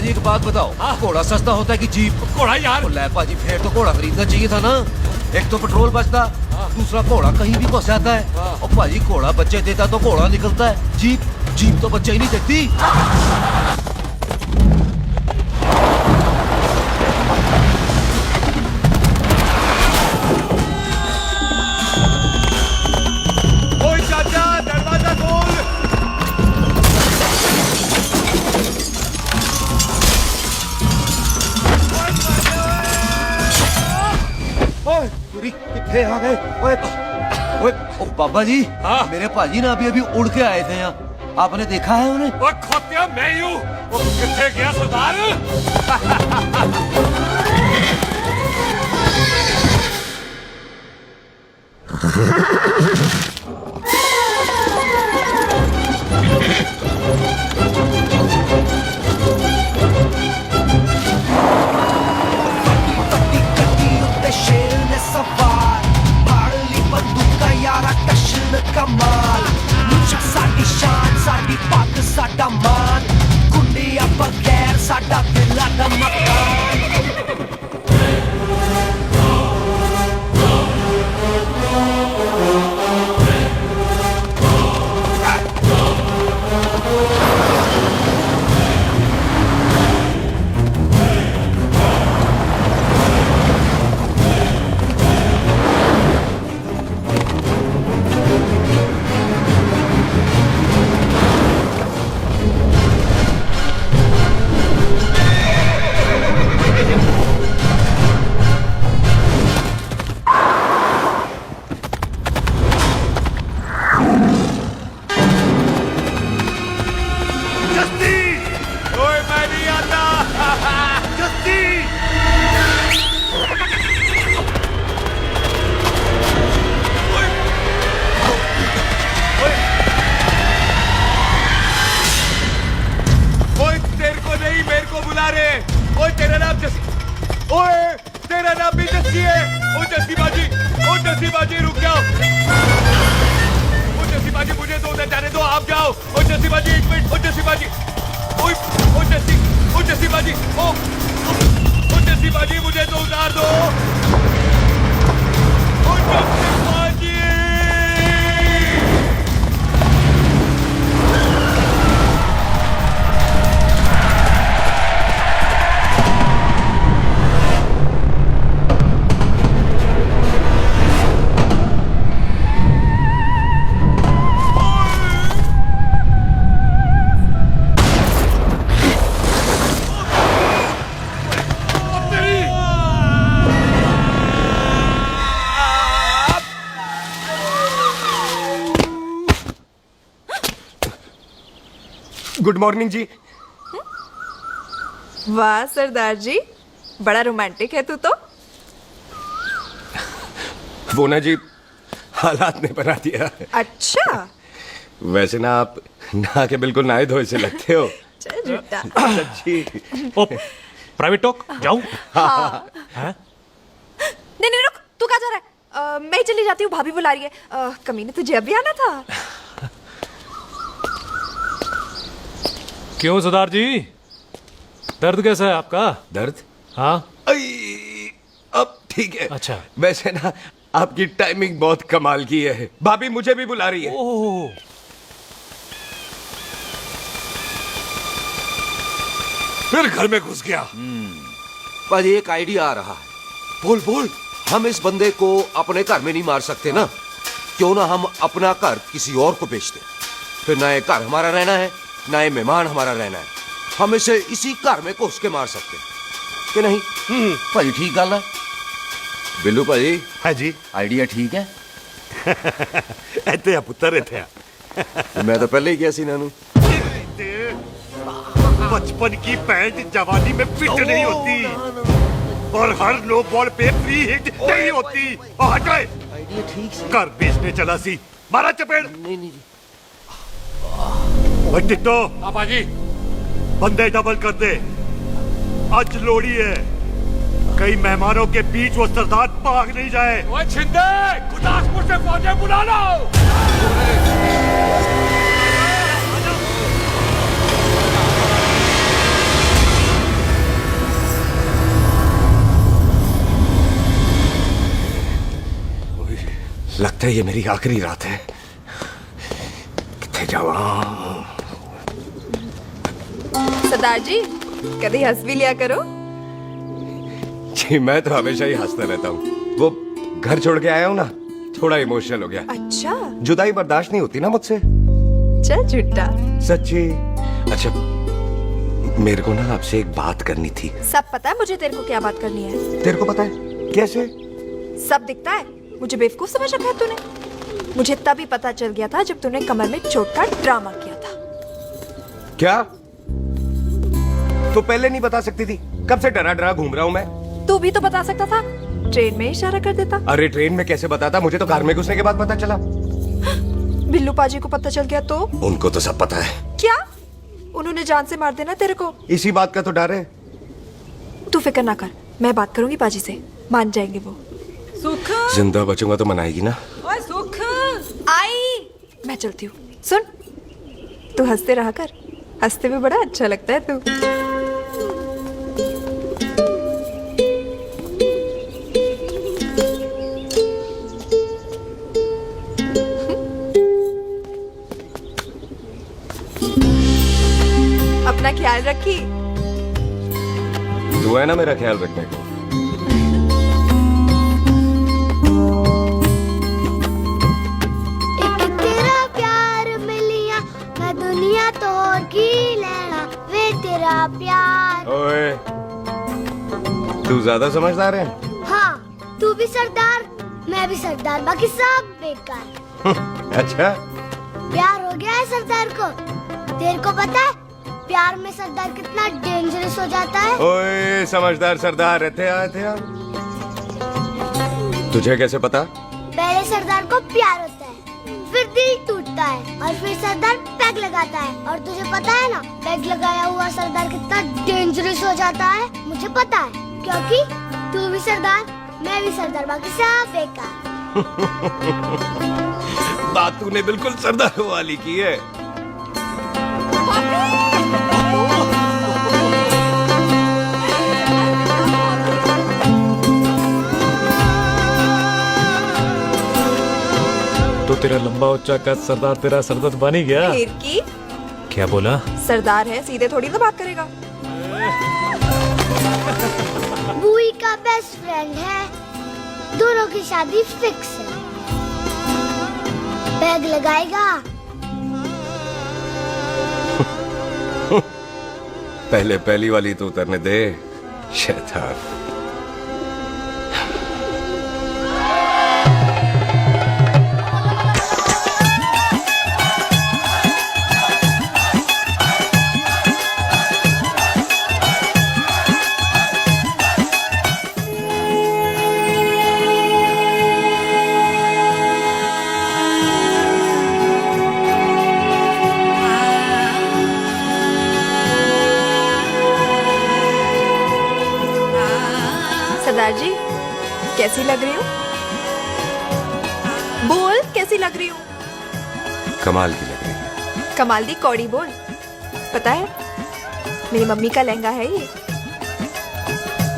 S15: पाजी एक बात बताओ, घोड़ा सस्ता होता है कि जीप?
S11: घोड़ा यार।
S15: ले पाजी, फिर तो घोड़ा खरीदना चाहिए था ना। एक तो पेट्रोल बचता, दूसरा घोड़ा कहीं भी घुस जाता है। और पाजी घोड़ा बच्चे देता तो घोड़ा निकलता है, जीप तो बच्चे ही नहीं देती।
S3: ओए चाचा, दरवाजा खोल।
S15: ओए कितने आ गए? ओए ओए ओ बाबा जी, मेरे पाजी ना अभी उड़ के आए थे यहाँ, आपने देखा है उन्हें?
S11: ओए खोतिया, मैं ही हूँ। वो कितने गया सरदार?
S6: शेर ने सवार फाड़ ली बंदूका यारा कशन कमाल मुझा साडी शान साडी पग साडा मान कुंडिया बगैर साडा दिला दा मकान
S3: गुड मॉर्निंग जी।
S18: वाह सरदार जी, बड़ा रोमांटिक है तू तो।
S3: वो ना जी, हालात ने बना दिया।
S18: अच्छा।
S3: वैसे ना आप नहा के बिल्कुल नहाए धोए से लगते हो।
S18: चल झूठा।
S3: सच्ची।
S13: प्राइवेट टॉक जाऊं?
S18: हाँ। नहीं नहीं रुक, तू कहाँ जा रहा है? मैं ही चली जाती हूँ, भाभी बुला रही है। कमीने तुझे अभी आना था।
S11: क्यों सरदार जी, दर्द कैसा है आपका?
S3: दर्द?
S11: हाँ।
S3: अब ठीक है।
S11: अच्छा।
S3: वैसे ना आपकी टाइमिंग बहुत कमाल की है। भाभी मुझे भी बुला रही है।
S11: ओह। फिर घर में घुस गया।
S15: पाजी एक आइडिया आ रहा है।
S11: बोल बोल।
S15: हम इस बंदे को अपने घर में नहीं मार सकते ना, क्यों ना हम अपना घर किसी और को बेच दें। फिर ना ये घर हमारा रहना है, ना ये मेहमान हमारा रहना है। हम इसे इसी घर में घुस के मार सकते हैं कि नहीं? भाजी ठीक गल है। बिल्लू भाजी।
S9: हाँ जी।
S15: आइडिया ठीक है।
S9: ਇੱਥੇ ਆ ਪੁੱਤਰ ਇੱਥੇ ਆ।
S15: मैं तो पहले ही किया सी नानू।
S9: बचपन की पैंट जवानी में फिट नहीं होती और हर लो बॉल पे फ्री हिट नहीं होती। हट गए।
S15: आइडिया ठीक से।
S9: घर बेचने चला सी, मारा चपेड़।
S15: नहीं नहीं जी।
S9: ओए टिट्टो,
S11: पापा जी
S9: बंदे डबल कर दे। आज लोड़ी है, कई मेहमानों के बीच वो सरदार भाग नहीं जाए।
S11: ओए छिंदे, गुरदासपुर से फौजें बुला लो।
S3: लगता है ये मेरी आखिरी रात है। कितने जावा।
S18: सरदार जी कभी हंस भी लिया करो।
S3: जी मैं तो हमेशा ही हंसता रहता हूँ। वो घर छोड़ के आया हूँ ना, थोड़ा इमोशनल हो गया।
S18: अच्छा
S3: जुदाई बर्दाश्त नहीं होती ना मुझसे।
S18: चल झूठा।
S3: सच्ची। अच्छा मेरे को ना आपसे एक बात करनी थी।
S18: सब पता है मुझे तेरे को क्या बात करनी है।
S3: तेरे को पता है कैसे?
S18: सब दिखता है। मुझे बेवकूफ समझ रखा है तूने। मुझे तभी पता चल गया था जब तूने कमर में चोट का ड्रामा किया था।
S3: क्या? तो पहले नहीं बता सकती थी? कब से डरा डरा घूम रहा हूँ मैं।
S18: तू भी तो बता सकता था, ट्रेन में इशारा कर देता।
S3: अरे ट्रेन में कैसे बताता? मुझे तो कार में घुसने के बाद पता चला।
S18: बिल्लू पाजी को पता चल गया तो?
S3: उनको तो सब पता है।
S18: क्या? उन्होंने जान से मार देना तेरे को।
S3: इसी बात का तो डर है।
S18: तू फिक्र ना कर, मैं बात करूंगी पाजी से, मान जाएंगे वो।
S17: सुख
S3: जिंदा बचूंगा तो मनाएगी ना।
S17: ओए सुख
S18: आई मैं चलती हूँ। सुन तू हंसते रहा कर, हंसते भी बड़ा अच्छा लगता है तू। अपना ख्याल रखी।
S3: तू है ना मेरा ख्याल रखने को।
S12: एक तेरा प्यार मिलिया मैं दुनिया तोड़ की लेना वे तेरा प्यार।
S3: ओए तू ज्यादा समझदार है।
S12: हाँ तू भी सरदार मैं भी सरदार, बाकी सब बेकार।
S3: अच्छा
S12: प्यार हो गया है सरदार को। तेरे को पता है प्यार में सरदार कितना डेंजरस हो जाता है।
S3: ओए समझदार सरदार रहते आते हैं। तुझे कैसे पता?
S12: पहले सरदार को प्यार होता है, फिर दिल टूटता है और फिर सरदार पैग लगाता है। और तुझे पता है ना पैग लगाया हुआ सरदार कितना डेंजरस हो जाता है। मुझे पता है क्योंकि तू भी सरदार मैं भी सरदार, बाकी सब बेकार।
S3: बात तूने बिल्कुल सरदार वाली की है।
S11: तो तेरा लंबा उच्चा कद सरदार तेरा सरदर्द बन ही गया।
S18: फिर की
S11: क्या बोला?
S18: सरदार है सीधे थोड़ी तो बात करेगा।
S12: बुई का बेस्ट फ्रेंड है, दोनों की शादी फिक्स है। पैग लगाएगा।
S3: पहले पहली वाली तो उतरने दे शैतान।
S18: सरदार जी कैसी लग रही हूँ? बोल कैसी लग रही हूँ?
S3: कमाल की लग रही है।
S18: कमाल दी कौड़ी बोल। पता है मेरी मम्मी का लहंगा है ये।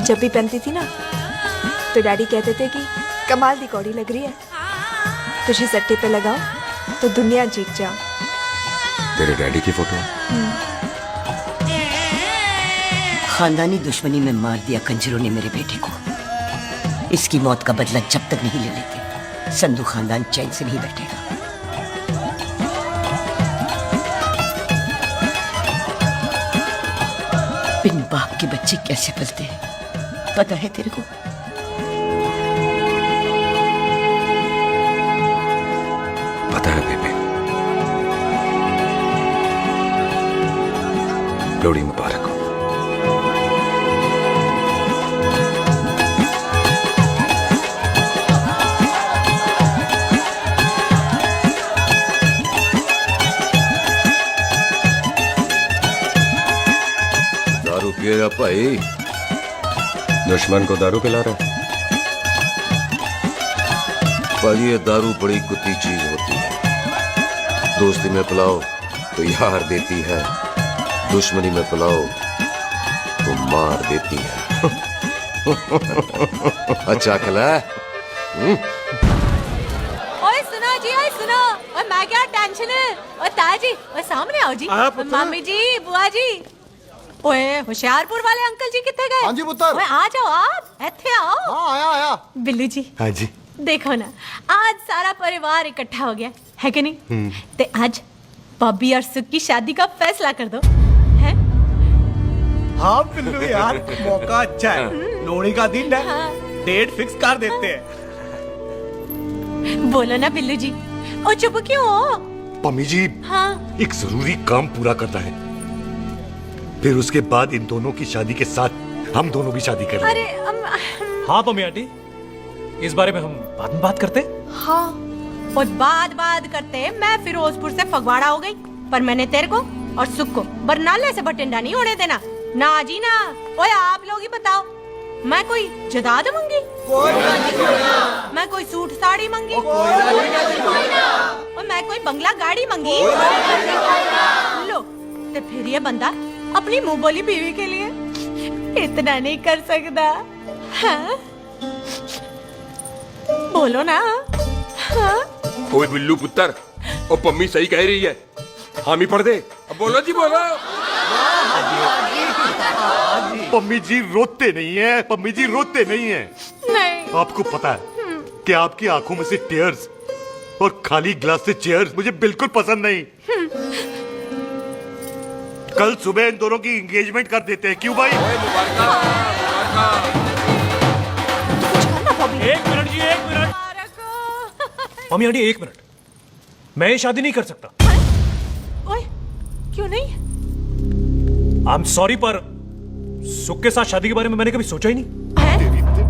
S18: जब भी पहनती थी ना तो डैडी कहते थे कि कमाल दी कौड़ी लग रही है, तुझे सट्टे पे लगाओ तो दुनिया जीत जाओ।
S3: तेरे डैडी की फोटो?
S8: खानदानी दुश्मनी में मार दिया कंजरों ने मेरे बेटे को। इसकी मौत का बदला जब तक नहीं ले लेते संधू खानदान चैन से नहीं बैठेगा। बिन बाप के बच्चे कैसे पलते हैं पता है तेरे को?
S3: पता है बेबे। लोहड़ी मुबारक हो।
S15: दारू पिएगा भाई?
S3: दुश्मन को दारू पिला रहा है?
S15: भाई ये दारू बड़ी कुत्ती चीज होती है। दोस्ती में पिलाओ तो यार देती है, दुश्मनी में पिलाओ तो मार देती है। अच्छा खिला है?
S7: जी ओए सुनो, और मैं क्या टेंशन है, और ताजी और सामने आओ जी,
S16: आया पुत्र।
S7: मामी जी, बुआ जी, ओए होशियारपुर वाले अंकल जी कितने गए?
S16: हाँ जी पुत्र।
S7: ओए आ जाओ आप, इत्थे आओ।
S16: हाँ आया।
S7: बिल्लू जी,
S9: हाँ जी।
S7: देखो ना, आज सारा परिवार इकट्ठा हो गया है कि नहीं? ते आज बॉबी और सुख की शादी का फैसला कर दो, हैं?
S10: हाँ बिल्लू यार, मौका अच्छा है, लोहड़ी का दिन है, डेट फिक्स कर देते हैं।
S7: बोलो ना बिल्लू जी, और चुप क्यों हो?
S9: पम्मी जी,
S7: हाँ
S9: एक जरूरी काम पूरा करना है, फिर उसके बाद इन दोनों की शादी के साथ हम दोनों भी शादी करेंगे।
S7: अरे
S13: हाँ पम्मी आंटी, इस बारे में हम बाद में बात करते हैं।
S7: हाँ, और बात करते मैं फिरोजपुर से फगवाड़ा हो गई, पर मैंने तेरे को और सुख को बरनाले से बठिंडा नहीं होने देना। ना जी ना। ओए आप लोग ही बताओ, मैं कोई जदाद मंगी? मैं कोई सूट साड़ी मंगी? और मैं कोई बंगला गाड़ी मंगी? लो, तो फिर ये बंदा अपनी मुंह बोली बीवी के लिए इतना नहीं कर सकता, हाँ? बोलो ना, हाँ?
S3: ओए बिल्लू पुत्र, ओ पम्मी सही कह रही है, हामी पढ़ दे। अब बोलो जी बोलो।
S9: पम्मी जी रोते नहीं है, पम्मी जी रोते नहीं है।
S7: नहीं।
S9: आपको पता है कि आपकी आंखों में से टीयर्स और खाली ग्लास से चेयर्स मुझे बिल्कुल पसंद नहीं। कल सुबह इन दोनों की एंगेजमेंट कर देते हैं, क्यों भाई?
S13: एक मिनट जी, एक मिनट। मम्मी आंटी एक मिनट, मैं ये शादी नहीं कर सकता।
S7: ओए, क्यों नहीं?
S13: आई एम सॉरी, पर सुख के साथ शादी के बारे में मैंने कभी सोचा ही नहीं।
S7: है?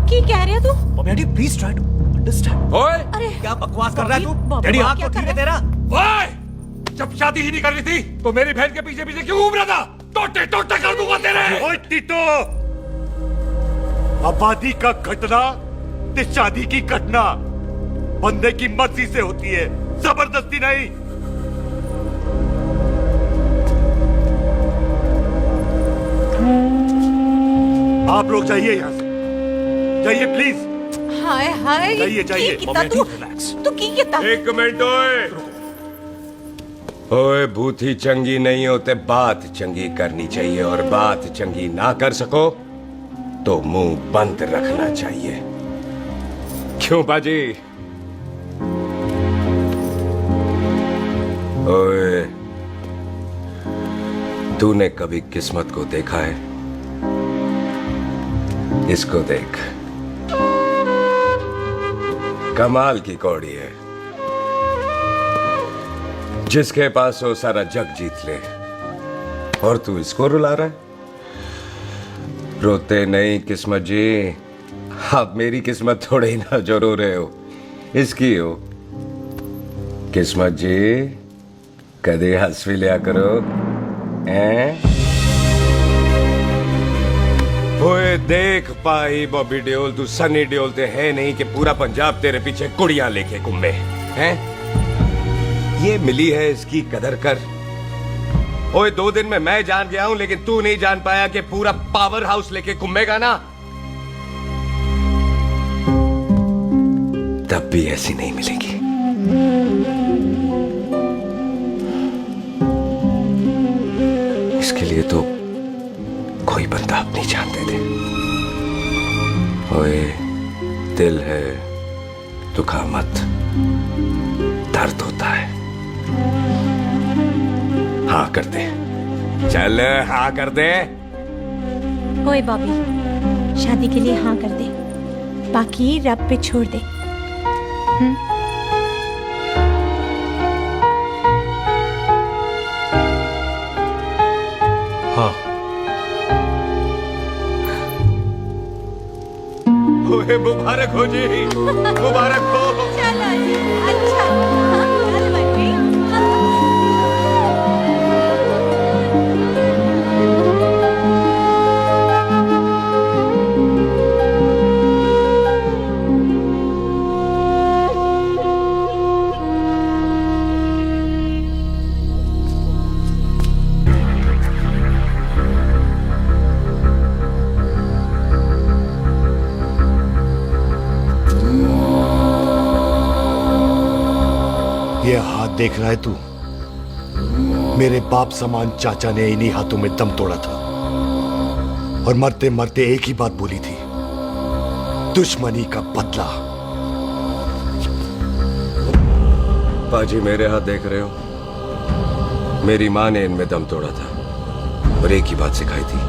S7: की कह रहे हो तू?
S13: Mummy aunty please try to understand.
S3: ओए,
S7: अरे
S10: क्या बकवास कर रहा है तू?
S13: डैडी
S10: दिमाग
S13: आप
S10: तो ठीक है तेरा?
S3: ओए, जब शादी ही नहीं करनी थी तो मेरी बहन के पीछे पीछे क्यों घूम रहा था? टोटे टोटे कर दूंगा तेरे।
S9: ओए टीटो, आबादी का घटना ते शादी की घटना बंदे की मर्जी से होती है, जबरदस्ती नहीं। आप लोग जाइए यहाँ से, जाइए प्लीज।
S7: हाय हाय,
S9: जाइए, जाइए।
S7: की कितना तू की कितना?
S3: एक मिनट ओए। ओए भूथी चंगी नहीं होते, बात चंगी करनी चाहिए, और बात चंगी ना कर सको तो मुंह बंद रखना चाहिए। क्यों बाजी? ओए, तूने कभी किस्मत को देखा है? इसको देख, कमाल की कौड़ी है, जिसके पास हो सारा जग जीत ले, और तू इसको रुला रहा है? रोते नहीं किस्मत जी, आप मेरी किस्मत थोड़े ही ना जो रो रहे हो, इसकी हो। किस्मत जी, कदे हंस भी लिया करो, हैं? ओए देख पाई बॉबी देओल, तू सनी देओल ते है नहीं कि पूरा पंजाब तेरे पीछे कुड़ियां लेके घूमे, हैं? ये मिली है, इसकी कदर कर। ओए 2 दिन में मैं जान गया हूं, लेकिन तू नहीं जान पाया कि पूरा पावर हाउस लेके घूमेगा ना, तब भी ऐसी नहीं मिलेगी। इसके लिए तो कोई बंदा अपनी जान दे दे। ओए, दिल है, दुखा मत, दर्द होता है। हाँ कर दे, चल हाँ कर दे।
S7: ओए बॉबी, शादी के लिए हाँ कर दे, बाकी रब पे छोड़ दे।
S13: हाँ।
S3: ओए मुबारक हो जी, मुबारक हो।
S7: चलो जी, अच्छा। चल बच्ची।
S9: ये हाथ देख रहा है तू? मेरे बाप समान चाचा ने इन्हीं हाथों में दम तोड़ा था और मरते मरते एक ही बात बोली थी, दुश्मनी का बदला।
S1: पाजी मेरे हाथ देख रहे हो? मेरी माँ ने इनमें दम तोड़ा था और एक ही बात सिखाई थी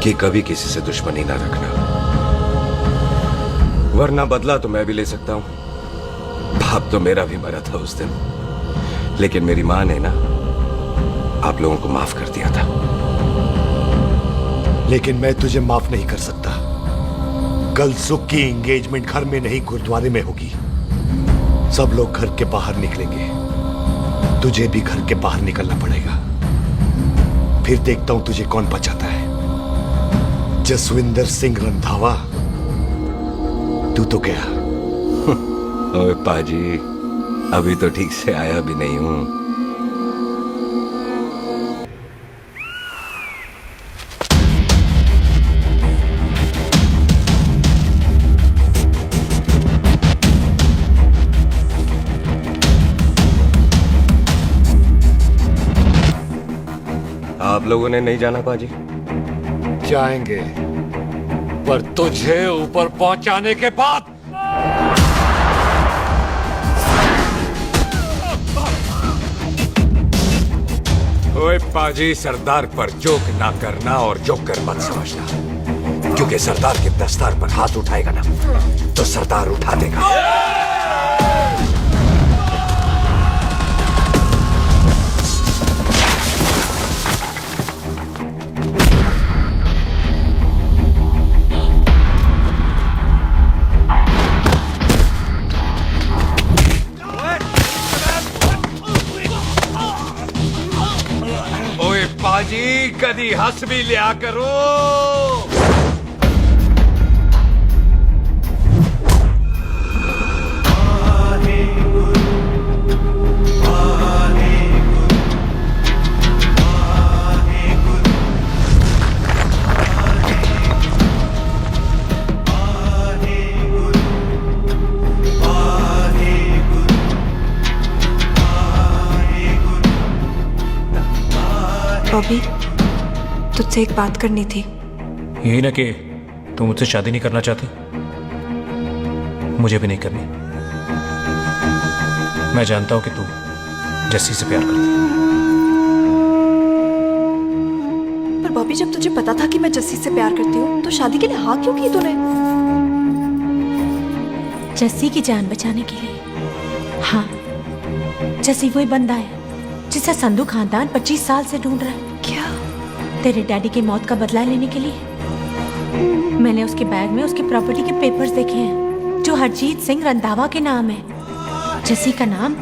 S1: कि कभी किसी से दुश्मनी ना रखना, वरना बदला तो मैं भी ले सकता हूं। बाप तो मेरा भी मरा था उस दिन, लेकिन मेरी माँ ने ना आप लोगों को माफ कर दिया था।
S9: लेकिन मैं तुझे माफ नहीं कर सकता। कल सुख की एंगेजमेंट घर में नहीं गुरुद्वारे में होगी। सब लोग घर के बाहर निकलेंगे, तुझे भी घर के बाहर निकलना पड़ेगा। फिर देखता हूं तुझे कौन बचाता है, जसविंदर सिंह रंधावा तू तो गया।
S1: ओए पाजी, अभी तो ठीक से आया भी नहीं हूं। आप लोगों ने नहीं जाना पाजी?
S11: जाएंगे, पर तुझे ऊपर पहुंचाने के बाद।
S3: ओए पाजी, सरदार पर जोक ना करना और जोकर मत समझना, क्योंकि सरदार के दस्तार पर हाथ उठाएगा ना तो सरदार उठा देगा। पाजी, कदी हंस भी लिया करो।
S18: बॉबी, तुझसे एक बात करनी थी।
S19: यही ना कि तुम मुझसे शादी नहीं करना चाहती, मुझे भी नहीं करनी। मैं जानता हूं कि तू जस्सी से प्यार करती है।
S18: पर बॉबी, जब तुझे पता था कि मैं जस्सी से प्यार करती हूँ तो शादी के लिए हाँ क्यों की तूने?
S7: जस्सी की जान बचाने के लिए। हाँ, जस्सी वही बंदा है जिसे संधू खानदान 25 साल से ढूंढ रहा है।
S18: क्या?
S7: तेरे डैडी की मौत का बदला लेने के लिए। मैंने उसके बैग में उसकी प्रॉपर्टी के पेपर्स देखे हैं जो हरजीत सिंह रंधावा के नाम है। जस्सी का नाम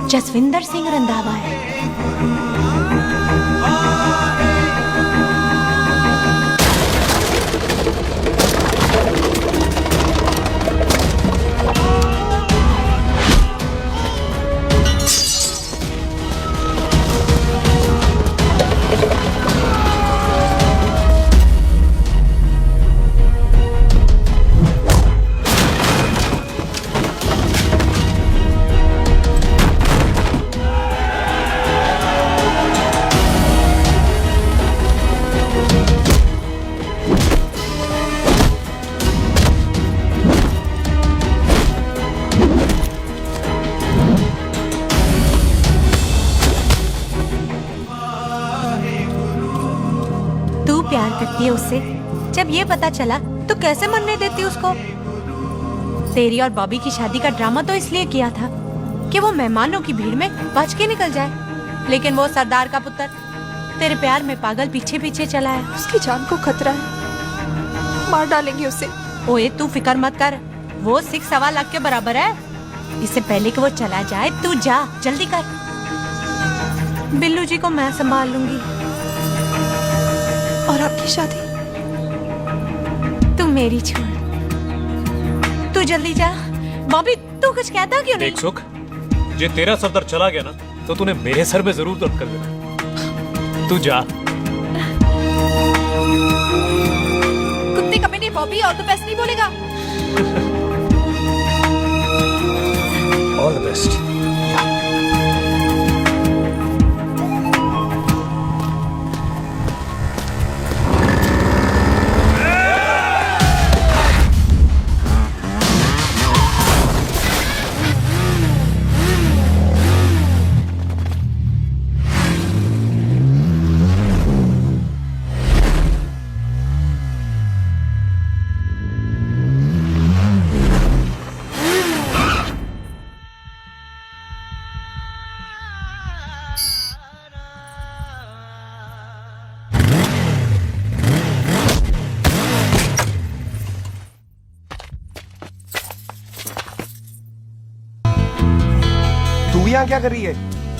S7: जसविंदर सिंह रंधावा है। प्यार करती है उससे। जब ये पता चला तो कैसे मनने देती उसको? तेरी और बॉबी की शादी का ड्रामा तो इसलिए किया था कि वो मेहमानों की भीड़ में बच के निकल जाए, लेकिन वो सरदार का पुत्र तेरे प्यार में पागल पीछे पीछे चला है।
S18: उसकी जान को खतरा है, मार डालेंगे उसे।
S7: ओए तू फिक्र मत कर, वो 6.25 लाख के बराबर है। इससे पहले कि वो चला जाए तू जा, जल्दी कर। बिल्लू जी को मैं संभाल लूंगी।
S18: और आपकी शादी?
S7: तू मेरी छोड़, तू जल्दी जा। बॉबी तू कुछ कहता क्यों नहीं?
S19: देख सुख, जे तेरा सरदार चला गया ना तो तूने मेरे सर में जरूर दर्द कर देना। तू जा।
S18: कुत्ते कमीने बॉबी, और तो पैसे नहीं बोलेगा।
S19: All the best.
S1: तू यहाँ क्या कर रही है?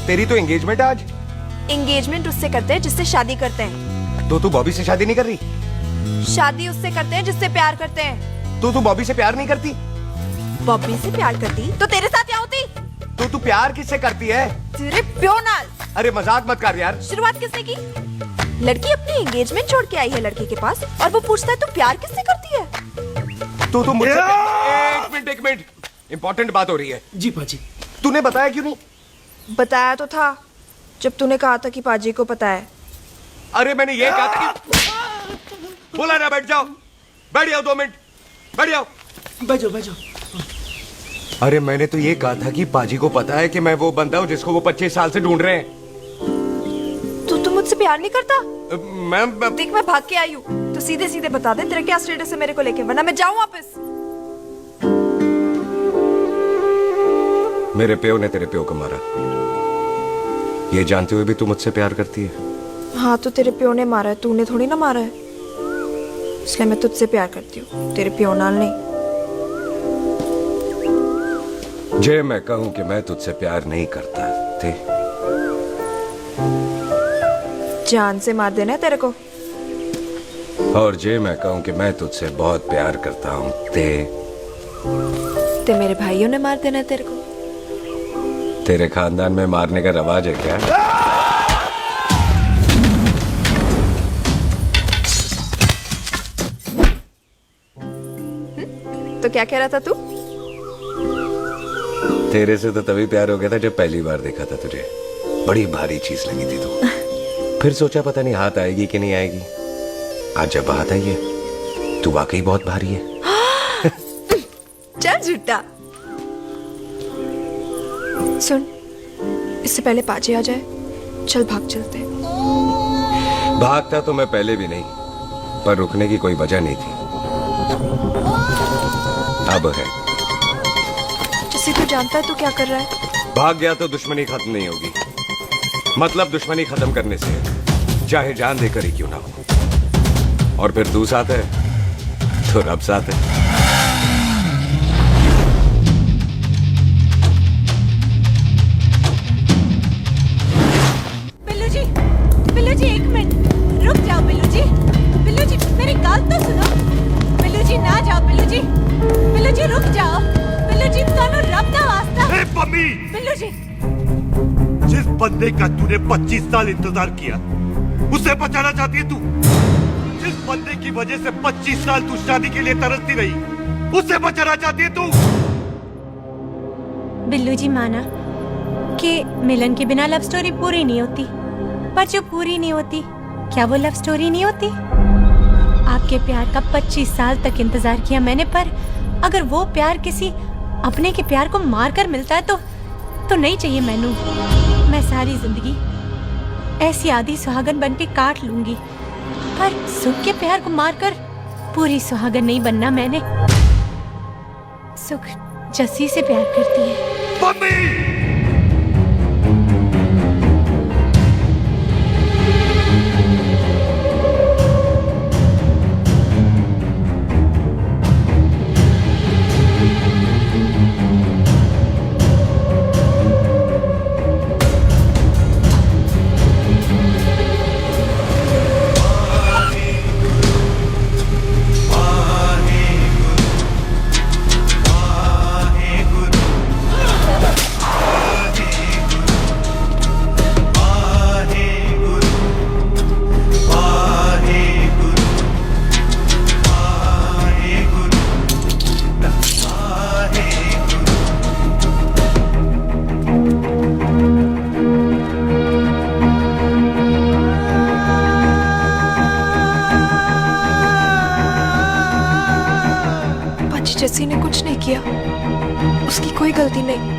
S1: तेरी तो एंगेजमेंट है आज।
S18: एंगेजमेंट उससे करते हैं जिससे शादी करते हैं।
S1: तो तू बॉबी से शादी नहीं कर रही?
S18: शादी उससे करते हैं जिससे प्यार करते हैं।
S1: तो तू बॉबी से प्यार नहीं करती?
S18: बॉबी से प्यार करती तो तेरे साथ क्या होती?
S1: तो तू प्यार किससे करती है?
S18: तेरे प्यो नाल।
S1: अरे मजाक मत कर यार।
S18: शुरुआत किसने की? लड़की अपनी एंगेजमेंट छोड़ के आई है लड़के के पास और वो पूछता है तू प्यार किससे करती है?
S1: तो मुझसे एक मिनट इम्पोर्टेंट बात हो रही है।
S10: जी पाजी।
S1: तूने बताया क्यों नहीं?
S18: बताया तो था जब तूने कहा था कि पाजी को पता है।
S1: अरे मैंने ये कहा था कि बोला ना बैठ जाओ 2 मिनट बैठ जाओ।
S10: बैठो।
S1: अरे मैंने तो ये कहा था कि पाजी को पता है कि मैं वो बंदा हूँ जिसको वो 25 साल से ढूंढ रहे हैं।
S18: तू मुझसे प्यार नहीं करता?
S1: मैं
S18: देख मैं भाग के आई हूँ तो सीधे सीधे बता दे तेरा क्या स्टेटस है मेरे को लेके, वरना मैं जाऊँ वापस।
S1: मेरे प्यो ने तेरे प्यो को मारा, ये जानते हुए भी तू मुझसे प्यार करती है?
S18: हाँ तो तेरे प्यो ने मारा है, तूने थोड़ी ना मारा है, इसलिए मैं तुझसे प्यार करती हूँ, तेरे प्यो नाल नहीं।
S1: जे मैं कहूं कि मैं तुझसे प्यार नहीं करता थे
S18: जान से मार देना है तेरे को।
S1: और जे मैं कहूं कि मैं तुझसे बहुत प्यार करता हूं
S18: ते मेरे भाइयों ने मार देना है तेरे को।
S1: तेरे खानदान में मारने का रवाज है क्या?
S18: तो क्या कह रहा था तू?
S1: तेरे से तो तभी प्यार हो गया था जब पहली बार देखा था तुझे, बड़ी भारी चीज लगी थी तू। फिर सोचा पता नहीं हाथ आएगी कि नहीं आएगी, आज जब हाथ आई है तू वाकई बहुत भारी है।
S18: चल झूठा। सुन, इससे पहले पाजी आ जाए, चल भाग चलते।
S1: भागता तो मैं पहले भी नहीं, पर रुकने की कोई वजह नहीं थी, अब है।
S18: जैसे तू जानता है तू क्या कर रहा है।
S1: भाग गया तो दुश्मनी खत्म नहीं होगी, मतलब दुश्मनी खत्म करने से चाहे जान देकर ही क्यों ना हो। और फिर तू साथ है तो रब साथ है।
S7: बिल्लू जी 1 मिनट रुक जाओ। बिल्लू जी मेरी बात तो सुनो। बिल्लू जी ना जाओ। बिल्लू जी रुक जाओ। बिल्लू जी ਤੁਹਾਨੂੰ रब दा वास्ता।
S9: ए पम्मी,
S7: बिल्लू जी
S9: जिस बंदे का तूने 25 साल इंतजार किया उसे बचाना चाहती है तू? जिस बंदे की वजह से 25 साल तू शादी के लिए तरसती रही उसे बचाना चाहती है तू?
S7: बिल्लू जी माना कि मिलन के बिना लव स्टोरी पूरी नहीं होती, पर जो पूरी नहीं होती क्या वो लव स्टोरी नहीं होती? आपके प्यार का 25 साल तक इंतजार किया मैंने, पर अगर वो प्यार किसी अपने के प्यार को मारकर मिलता है तो नहीं चाहिए मैनू। मैं सारी जिंदगी ऐसी आधी सुहागन बन के काट लूंगी, पर सुख के प्यार को मारकर पूरी सुहागन नहीं बनना मैंने। सुख जस्सी से प्यार करती है।
S18: जस्सी ने कुछ नहीं किया, उसकी कोई गलती नहीं।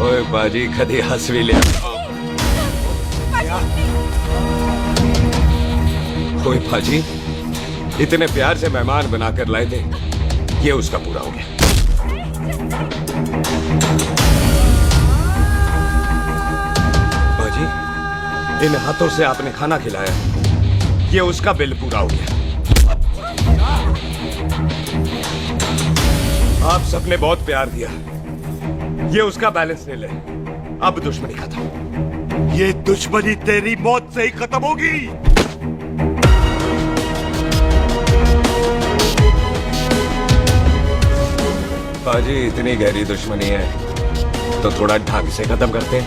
S1: ओए बाजी कदी हंस भी लिया। ओए बाजी इतने प्यार से मेहमान बनाकर लाए थे, ये उसका पूरा हो गया। बाजी इन हाथों से आपने खाना खिलाया, ये उसका बिल पूरा हो गया। आप सबने बहुत प्यार दिया, ये उसका बैलेंस नहीं ले। अब दुश्मनी खत्म।
S9: ये दुश्मनी तेरी मौत से ही खत्म होगी।
S1: बाजी इतनी गहरी दुश्मनी है तो थोड़ा ढंग से खत्म करते हैं।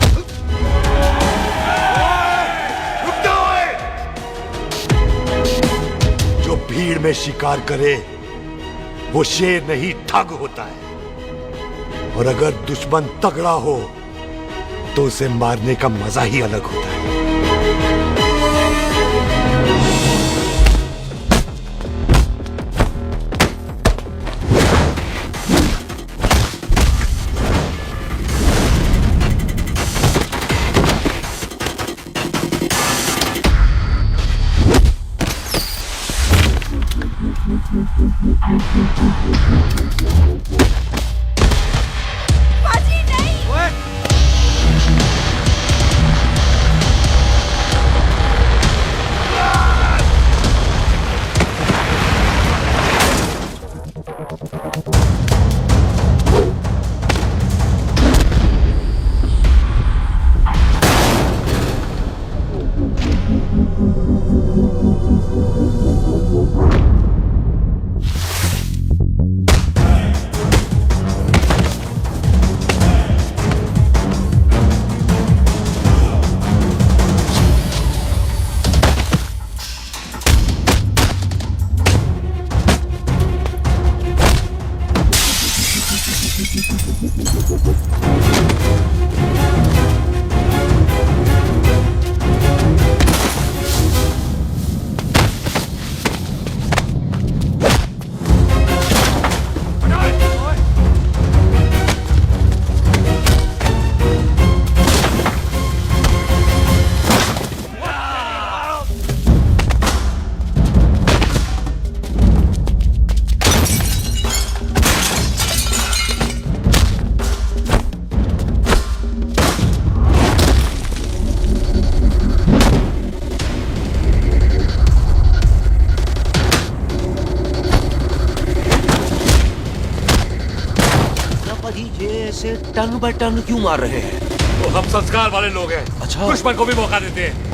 S9: जो भीड़ में शिकार करे वो शेर नहीं ठग होता है, और अगर दुश्मन तगड़ा हो तो उसे मारने का मजा ही अलग होता है।
S15: टन बाय टन क्यों मार रहे हैं?
S3: तो हम संस्कार वाले लोग हैं।
S15: अच्छा।
S3: दुश्मन को भी मौका देते हैं।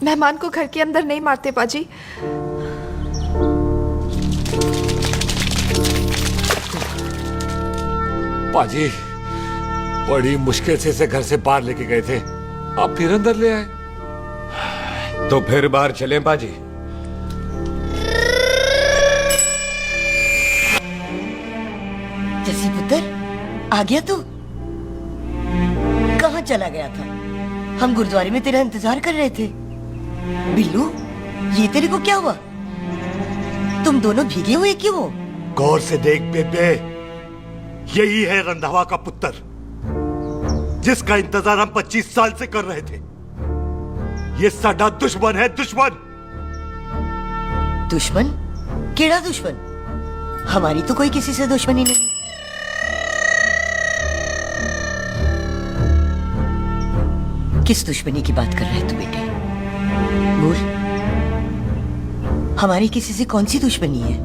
S18: मेहमान को घर के अंदर नहीं मारते पाजी।
S11: पाजी बड़ी मुश्किल से इसे घर से बाहर लेके गए थे, आप फिर अंदर ले आए।
S3: तो फिर बाहर चलें पाजी।
S8: जसी पुत्र, आ गया तू? कहाँ चला गया था? हम गुरुद्वारे में तेरा इंतजार कर रहे थे। बिल्लू, ये तेरे को क्या हुआ? तुम दोनों भीगे हुए क्यों हो?
S9: गौर से देख बेबे, यही है रंधावा का पुत्र, जिसका इंतजार हम 25 साल से कर रहे थे। ये साडा दुश्मन है, दुश्मन।
S8: दुश्मन? केड़ा दुश्मन? हमारी तो कोई किसी से दुश्मनी नहीं। किस दुश्मनी की बात कर रहे तू बेटे? बोल, हमारी किसी से कौन सी दुश्मनी है?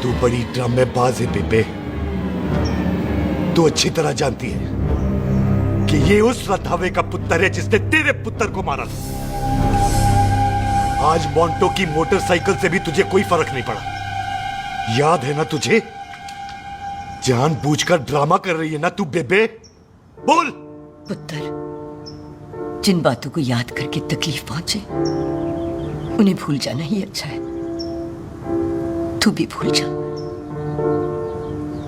S9: तू बड़ी ड्रामेबाज है बेबे। तू अच्छी तरह जानती है कि ये उस रंधावे का पुत्र है जिसने तेरे पुत्र को मारा था। आज मोंटो की मोटरसाइकिल से भी तुझे कोई फर्क नहीं पड़ा। याद है ना तुझे? जानबूझकर ड्रामा कर रही है ना तू बेबे? बोल।
S8: पुत्र, जिन बातों को याद करके तकलीफ पहुंचे उन्हें भूल जाना ही अच्छा है। तू भी भूल जा।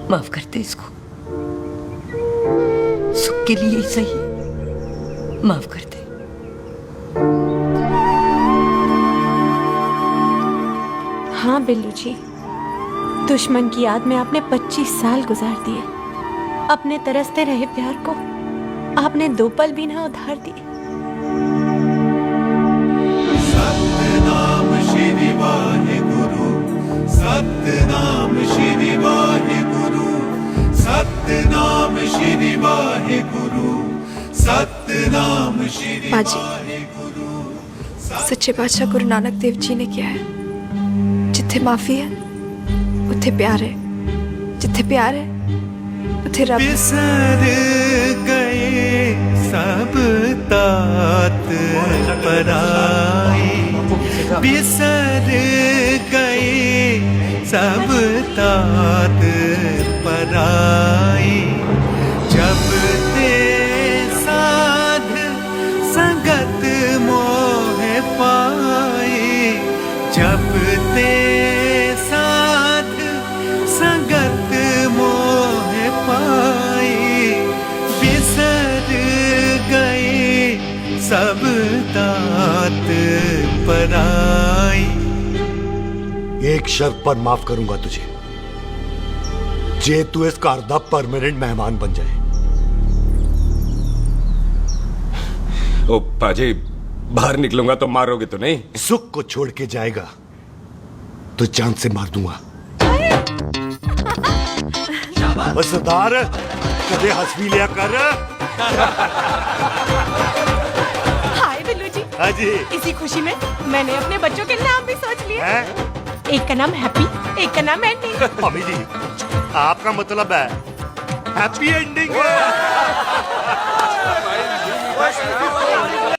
S8: माफ कर दे इसको, सुख के लिए ही सही। माफ कर दे।
S7: हाँ बिल्लू जी, दुश्मन की याद में आपने 25 साल गुजार दिए। अपने तरसते रहे प्यार को आपने 2 पल भी ना उधार दिए।
S6: सतनाम श्री वाहेगुरु, सतनाम श्री वाहेगुरु, सतनाम श्री वाहेगुरु, सतनाम श्री
S18: पाजी, सच्चे बादशाह गुरु नानक देव जी ने किया है, जिथे माफी है उथे प्यार है, जिथे प्यार है उथे रब।
S6: बिसर गए सब तात पराए, बिसर गए सब तात पराए। जब ते साध संगत मोह पाए, जब ते साध संगत मोह पाए, बिसर गए सब तात पराए।
S9: एक शर्त पर माफ करूंगा तुझे, जे तू इस घर दा परमानेंट मेहमान बन जाए।
S3: ओ पाजी, बाहर निकलूंगा तो मारोगे तो नहीं?
S9: सुख को छोड़ के जाएगा तो जान से मार दूंगा। सरदार, कदे हंस भी लिया कर।
S7: हाय बिल्लू जी।
S9: हाँ जी।
S7: इसी खुशी में मैंने अपने बच्चों के नाम भी सोच लिए। एक का नाम हैप्पी, एक का नाम एंडिंग।
S9: मम्मी जी, आपका मतलब है हैप्पी एंडिंग।